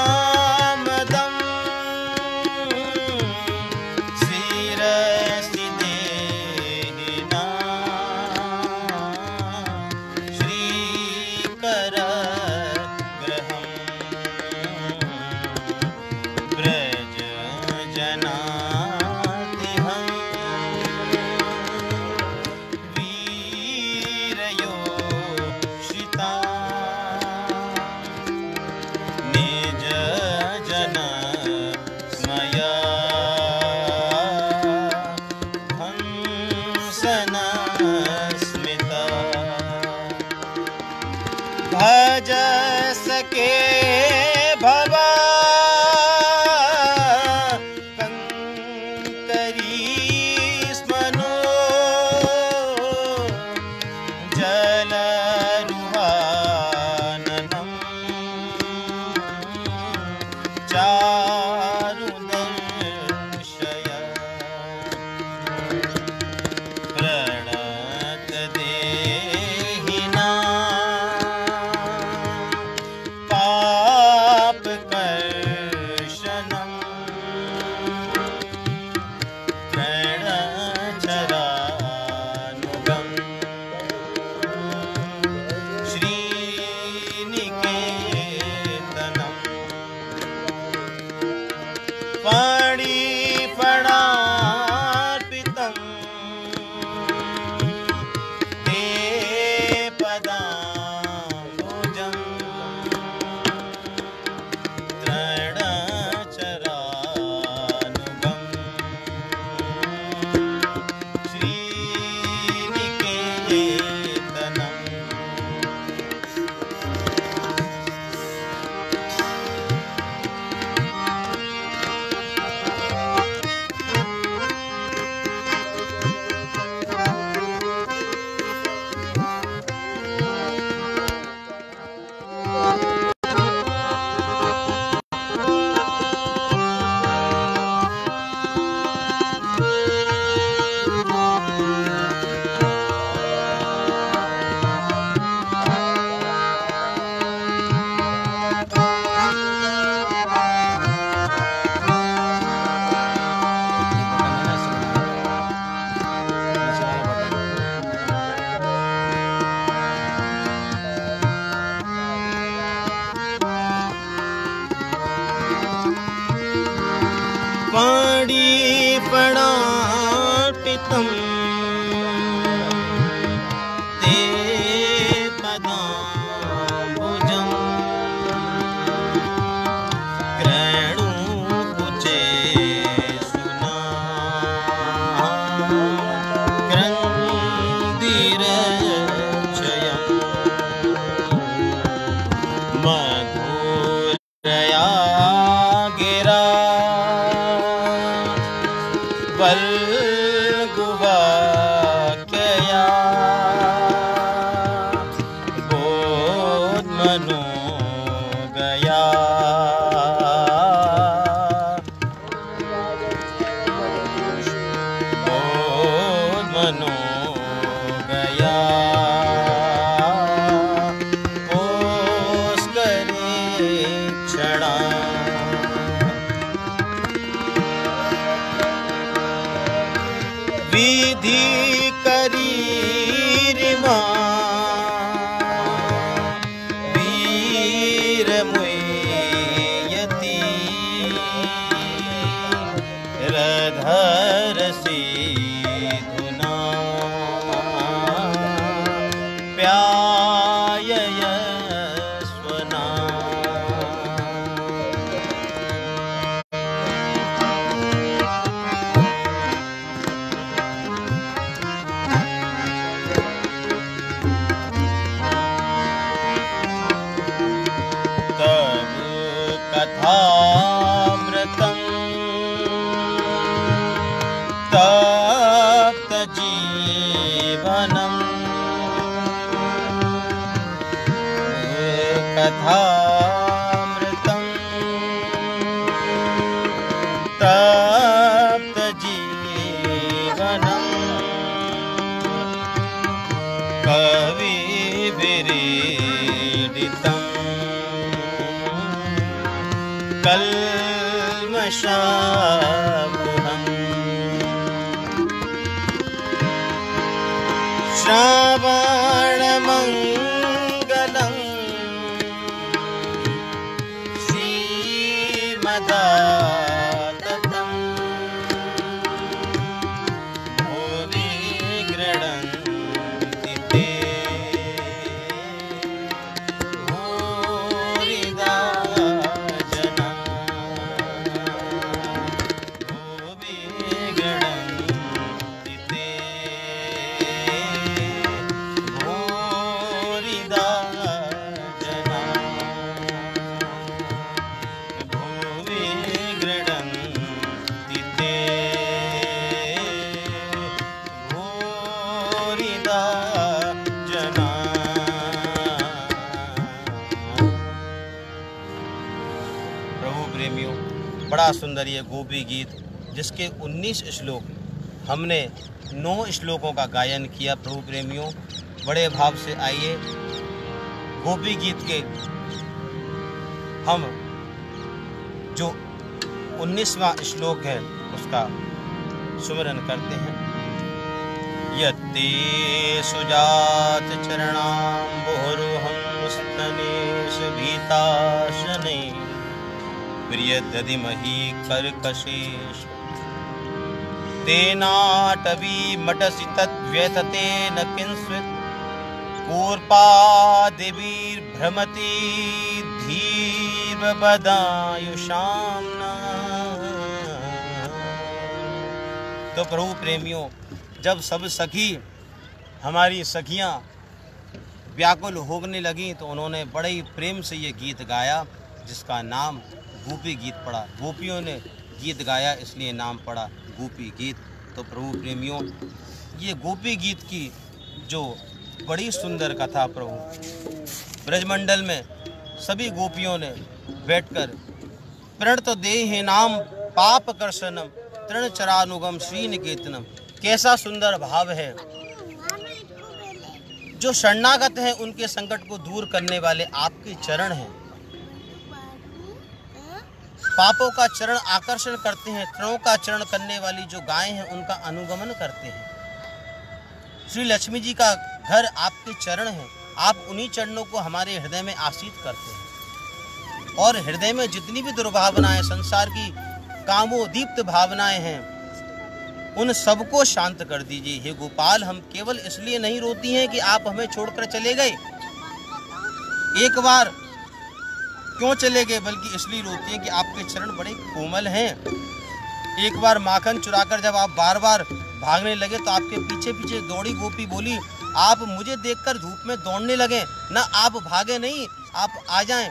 कान्तकामदं शिरसि देहिना श्रीकरग्रहं व्रजजनातिहं वीरयोषिता निजजन स्मया हंसना स्मिता भज सके भवा कंकरी स्मनो जलरुहाननं चारुदर्शय प्रणतदेहिना पापकर्षणं प्रणचरानुगं श्रीनिकेतनं फणिफणार्पितं ते पदाम्बुजं तृणचरानुगं श्रीनिकेतनं पाणी पणार्पितं ते पदाम्बुजं क्रयणुकुचे सुना क्रन्दिरचयं मधुरया गिरा वल्गुवाक्यया बोधमनो गया बोधमनो गया ओस करे क्षणा विधि करी रिमा वीर मुयति रधर सी धुना प्यायय स्वना तब कथामृतं तप्त जीवनम् कथामृतं तप्त जीवनम् कवि विरीडितं कल्मषापहम् श्रावणमङ्गलं श्रीमदाततं भुवि गृह्णन्ति ते भूरिदा जना भुवि गृह्णन्ति ते भूरिदा जना भुवि गृह्णन्ति ते भूरिदा जना। प्रभु प्रेमियों, बड़ा सुंदर ये गोपी गीत, जिसके 19 श्लोक हमने 9 श्लोकों का गायन किया। प्रभु प्रेमियों, बड़े भाव से आइए गोपी गीत के हम जो 19वां श्लोक है उसका सुमिरन करते हैं। यत्ते सुजात चरणाम्बुरुहं स्तनेश भीताशने प्रियदधिमहि कर्कशेष तेनाटवी मटसि तद्व्यथते न किंस्वित् कूर्पादिभिर्भ्रमति धीर्बदायुषाम्ना। तो प्रभु प्रेमियों, जब सब सखी हमारी सखियां व्याकुल होने लगी तो उन्होंने बड़े ही प्रेम से ये गीत गाया, जिसका नाम गोपी गीत पड़ा। गोपियों ने गीत गाया इसलिए नाम पड़ा गोपी गीत। तो प्रभु प्रेमियों, ये गोपी गीत की जो बड़ी सुंदर कथा प्रभु ब्रजमंडल में सभी गोपियों ने बैठकर प्रणत देहि नाम पाप कर्षणम तृण चरानुगम श्रीनिकेतनम। कैसा सुंदर भाव है। जो शरणागत हैं उनके संकट को दूर करने वाले आपके चरण हैं। पापों का चरण आकर्षण करते हैं, तृणों का चरण करने वाली जो गायें हैं उनका अनुगमन करते हैं। श्री लक्ष्मी जी का घर आपके चरण हैं, आप उन्हीं चरणों को हमारे हृदय में आसीत करते हैं। और हृदय में जितनी भी दुर्भावनाएं, संसार की कामोदीप्त भावनाएं हैं, उन सबको शांत कर दीजिए। हे गोपाल, हम केवल इसलिए नहीं रोती हैं कि आप हमें छोड़कर चले गए, एक बार क्यों चले गए, बल्कि इसलिए रोती हैं कि आपके चरण बड़े कोमल हैं। एक बार माखन चुराकर जब आप बार बार भागने लगे तो आपके पीछे पीछे दौड़ी गोपी बोली, आप मुझे देखकर धूप में दौड़ने लगे ना, आप भागे नहीं, आप आ जाएं,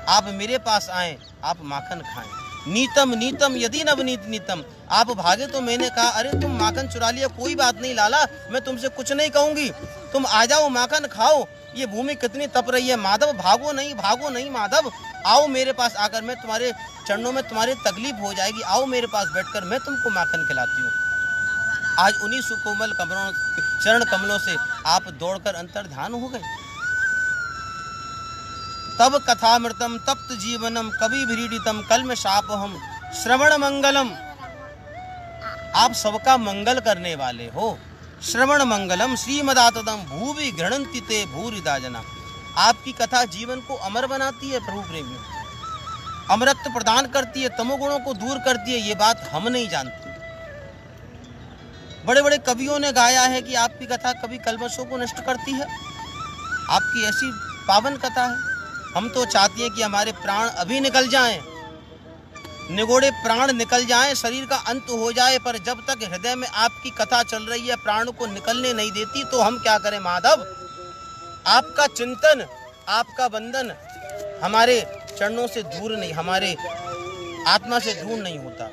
आप मेरे पास आएं, आप माखन खाएं। नीतम नीतम यदि नवनीत नीतम, आप भागे तो मैंने कहा अरे तुम माखन चुरा लिया, कोई बात नहीं लाला, मैं तुमसे कुछ नहीं कहूंगी, तुम आ जाओ, माखन खाओ, ये भूमि कितनी तप रही है माधव, भागो नहीं माधव, आओ मेरे पास आकर, मैं तुम्हारे चरणों में तुम्हारी तकलीफ हो जाएगी, आओ मेरे पास बैठकर मैं तुमको माखन खिलाती हूँ। आज उन्हीं सुकोमल कमलों, चरण कमलों से आप दौड़कर अंतर्ध्यान हो गए। तब कथामृतम तप्त जीवनम कवि भीड़ितम कलम शापहम श्रवण मंगलम, आप सबका मंगल करने वाले हो। श्रवण मंगलम श्रीमदातदम भूवि गृणन्ति ते भूरिदा जना, आपकी कथा जीवन को अमर बनाती है प्रभु प्रेमियों, अमरत्व प्रदान करती है, तमोगुणों को दूर करती है। ये बात हम नहीं जानते। बड़े बड़े कवियों ने गाया है कि आपकी कथा कभी कल्मशों को नष्ट करती है, आपकी ऐसी पावन कथा है। हम तो चाहते हैं कि हमारे प्राण अभी निकल जाएं, निगोड़े प्राण निकल जाएं, शरीर का अंत हो जाए, पर जब तक हृदय में आपकी कथा चल रही है, प्राण को निकलने नहीं देती, तो हम क्या करें माधव। आपका चिंतन, आपका बंधन हमारे चरणों से दूर नहीं, हमारे आत्मा से दूर नहीं होता।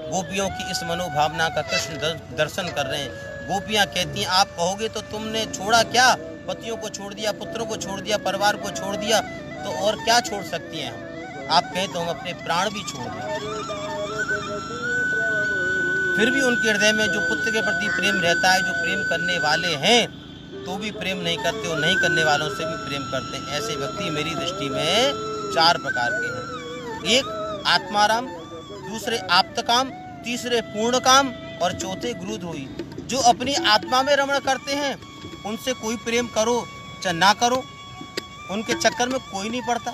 गोपियों की इस मनोभावना का कृष्ण दर्शन कर रहे हैं। गोपियां कहती हैं आप कहोगे तो तुमने छोड़ा क्या, पतियों को छोड़ दिया, पुत्रों को छोड़ दिया, परिवार को छोड़ दिया, तो और क्या छोड़ सकती हैं हम। आप कहें तो हम अपने प्राण भी छोड़ दें। फिर भी उनके हृदय में जो पुत्र के प्रति प्रेम रहता है, जो प्रेम करने वाले हैं तो भी प्रेम नहीं करते और नहीं करने वालों से भी प्रेम करते हैं। ऐसे व्यक्ति मेरी दृष्टि में 4 प्रकार के हैं। एक आत्माराम, दूसरे आप्तकाम, तीसरे पूर्ण काम और चौथे गुरुद्रोही। जो अपनी आत्मा में रमण करते हैं उनसे कोई प्रेम करो चाहे ना करो, उनके चक्कर में कोई नहीं पड़ता।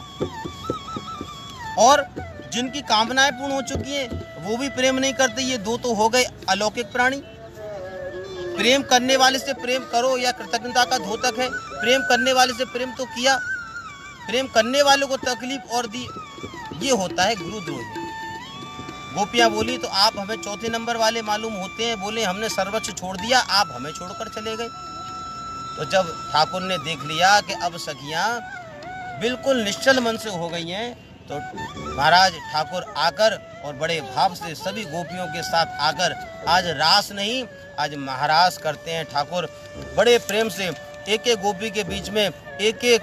और जिनकी कामनाएं पूर्ण हो चुकी हैं वो भी प्रेम नहीं करते। ये 2 तो हो गए अलौकिक प्राणी। प्रेम करने वाले से प्रेम करो या कृतज्ञता का द्योतक है। प्रेम करने वाले से प्रेम तो किया, प्रेम करने वालों को तकलीफ और दी, ये होता है गुरुद्रोही। गोपियां बोली तो आप हमें चौथे नंबर वाले मालूम होते हैं। बोले हमने सर्वस्व छोड़ दिया, आप हमें छोड़कर चले गए। तो जब ठाकुर ने देख लिया कि अब सखियां बिल्कुल निश्चल मन से हो गई हैं, तो महाराज ठाकुर आकर और बड़े भाव से सभी गोपियों के साथ आकर आज रास नहीं, आज महारास करते हैं। ठाकुर बड़े प्रेम से एक एक गोपी के बीच में एक एक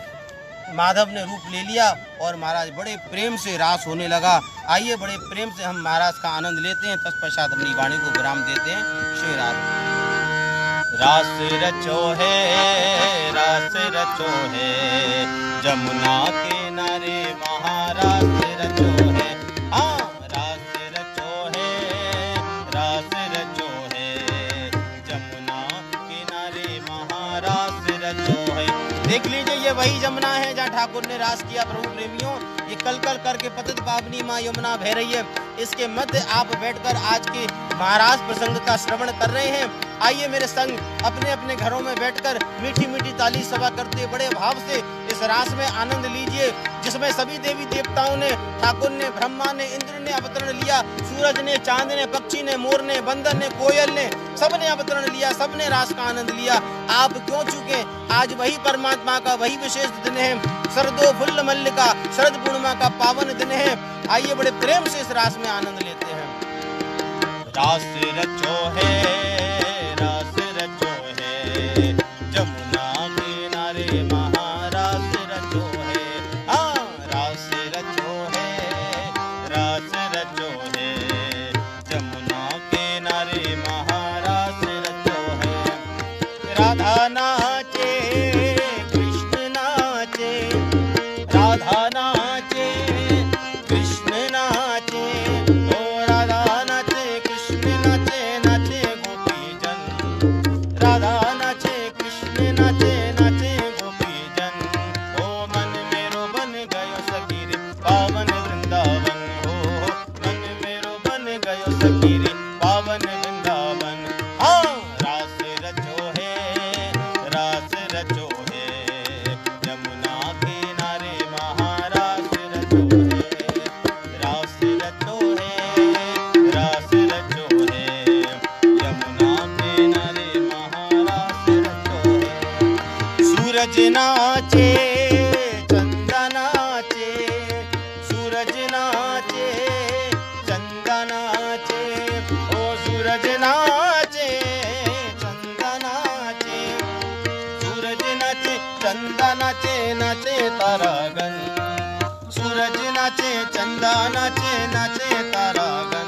माधव ने रूप ले लिया और महाराज बड़े प्रेम से रास होने लगा। आइए बड़े प्रेम से हम महाराज का आनंद लेते हैं, तत्पश्चात अपनी वाणी को विराम देते हैं। श्री रास रचो है, रास रचो है, जमुना किनारे महारास रचो है। हाँ रास रचो है, रास रचो है, जमुना किनारे महारास रचो है। देख लीजिए ये वही जमुना है जहाँ ठाकुर ने रास किया प्रभु प्रेमियों। ये कल कल करके पतित पावनी माँ यमुना बह रही है। इसके मध्य आप बैठकर आज के महाराज प्रसंग का श्रवण कर रहे हैं। आइए मेरे संग अपने अपने घरों में बैठकर मीठी मीठी ताली सभा करते बड़े भाव से इस रास में आनंद लीजिए, जिसमें सभी देवी देवताओं ने, ठाकुर ने, ब्रह्मा ने, इंद्र ने अवतरण लिया, सूरज ने, चांद ने, पक्षी ने, मोर ने, बंदर ने, कोयल ने, सबने अवतरण लिया, सबने रास का आनंद लिया। आप क्यों चूके? आज वही परमात्मा का वही विशेष दिन है, शरदो फुल्ल मल्लिका, शरद पूर्णिमा का पावन दिन है। आइए बड़े प्रेम से इस रास में आनंद लेते हैं। रास रचो है, रास रचो है, जमुना किनारे महारास रचो है। हाँ रास रचो है, रास रचो है, जमुना किनारे महारास रचो है। राधा नाचे कृष्ण नाचे, राधा नाचे कृष्ण नाचे, ओ राधा नाचे कृष्ण नाचे, नाचे गोपी तारागण, सूरज नाचे चंदा नाचे नाचे तारागण,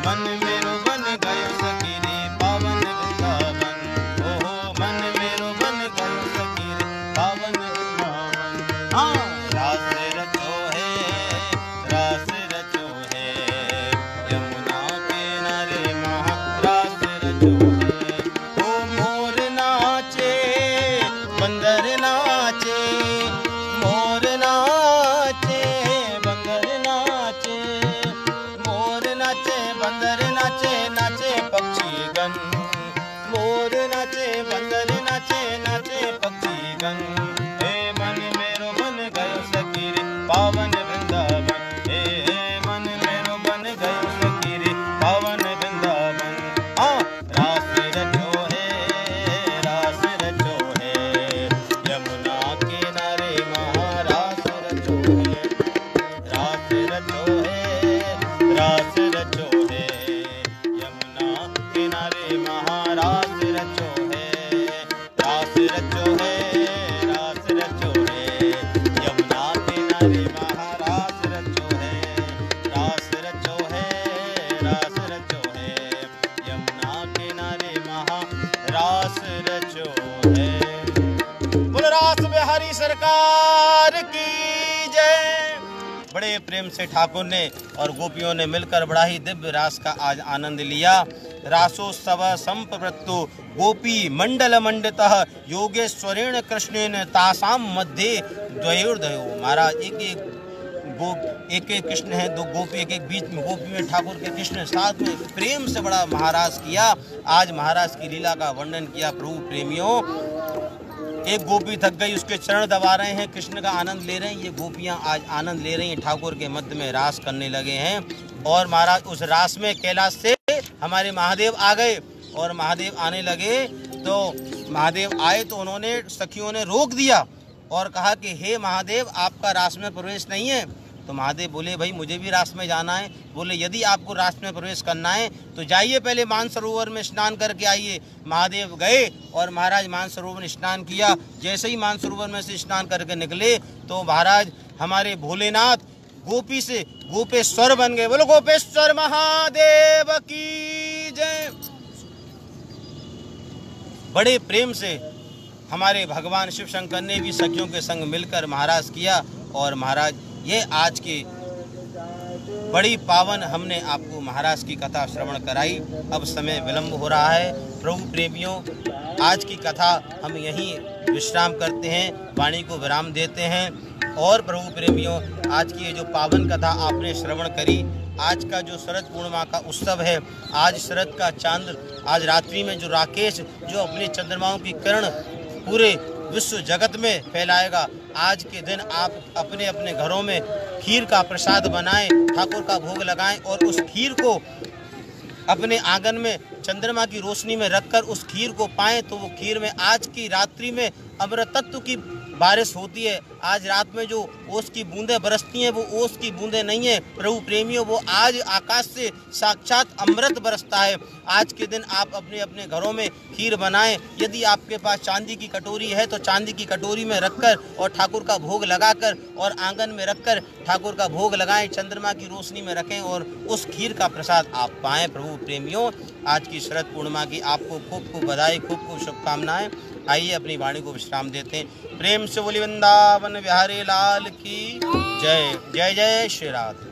मन मेरो बन गयो सखी रे पावन वृंदावन, ओहो मन मेरो बन गयो सखी रे पावन वृंदावन। हाँ रास रचो है यमुना किनारे महारास रचो है, ओ मोर नाचे बंदर नाचे, मोर नाचे बंदर नाचे, मोर नाचे बंदर नाचे नाचे पक्षीगण, मोर नाचे बंदर नाचे नाचे पक्षीगण, हे मन मेरो बन गयो सखी रे पावन वृंदावन, हे मन मेरो बन गयो सखी रे पावन वृंदावन। हाँ रास रचो है यमुना किनारे महारास रचो है, रास रचो है यमुना किनारे महारास रचो है, रास रचो है यमुना किनारे महारास रचो है, रास रचो है यमुना किनारे महारास रचो है। बोलो रास बिहारी सरकार की जय। बड़े प्रेम से ठाकुर ने और गोपियों ने मिलकर बड़ा ही दिव्य रास का आज आनंद लिया। रासोत्सव संप्रवृत्तो गोपी मंडल मंडितः योगेश्वरेण कृष्णेन तासाम मध्य द्वयोर्द्वयो। महाराज एक एक कृष्ण है, दो गोपी एक बीच में, गोपी में ठाकुर के कृष्ण साथ में प्रेम से बड़ा महाराज किया। आज महाराज की लीला का वर्णन किया। प्रभु प्रेमियों, एक गोपी थक गई, उसके चरण दबा रहे हैं, कृष्ण का आनंद ले रहे हैं। ये गोपियां आज आनंद ले रही हैं, ठाकुर के मध्य में रास करने लगे हैं। और महाराज उस रास में कैलाश से हमारे महादेव आ गए, और महादेव आने लगे तो महादेव आए तो उन्होंने सखियों ने रोक दिया और कहा कि हे महादेव, आपका रास में प्रवेश नहीं है। तो महादेव बोले भाई मुझे भी रास में जाना है। बोले यदि आपको रास में प्रवेश करना है तो जाइए, पहले मानसरोवर में स्नान करके आइए। महादेव गए और महाराज मानसरोवर में स्नान किया। जैसे ही मानसरोवर में से स्नान करके निकले तो महाराज हमारे भोलेनाथ गोपी से गोपेश्वर बन गए। बोलो गोपेश्वर महादेव की जय। बड़े प्रेम से हमारे भगवान शिव शंकर ने भी सखियों के संग मिलकर महाराज किया। और महाराज ये आज की बड़ी पावन हमने आपको महाराज की कथा श्रवण कराई। अब समय विलंब हो रहा है। प्रभु प्रेमियों, आज की कथा हम यहीं विश्राम करते हैं, वाणी को विराम देते हैं। और प्रभु प्रेमियों, आज की ये जो पावन कथा आपने श्रवण करी, आज का जो शरद पूर्णिमा का उत्सव है, आज शरद का चांद, आज रात्रि में जो राकेश जो अपने चंद्रमाओं की किरण पूरे विश्व जगत में फैलाएगा, आज के दिन आप अपने अपने घरों में खीर का प्रसाद बनाएं, ठाकुर का भोग लगाएं और उस खीर को अपने आंगन में चंद्रमा की रोशनी में रखकर उस खीर को पाएं। तो वो खीर में आज की रात्रि में अमृत तत्व की बारिश होती है। आज रात में जो ओस की बूंदें बरसती हैं वो ओस की बूंदें नहीं है प्रभु प्रेमियों, वो आज आकाश से साक्षात अमृत बरसता है। आज के दिन आप अपने अपने घरों में खीर बनाएं। यदि आपके पास चांदी की कटोरी है तो चांदी की कटोरी में रखकर और ठाकुर का भोग लगाकर और आंगन में रखकर ठाकुर का भोग लगाएं, चंद्रमा की रोशनी में रखें और उस खीर का प्रसाद आप पाएं। प्रभु प्रेमियों, आज की शरद पूर्णिमा की आपको खूब खूब बधाई, खूब खूब शुभकामनाएं। आइए अपनी वाणी को विश्राम देते हैं। प्रेम से बोली वृंदावन बिहारी लाल की जय। जय जय श्री राधे।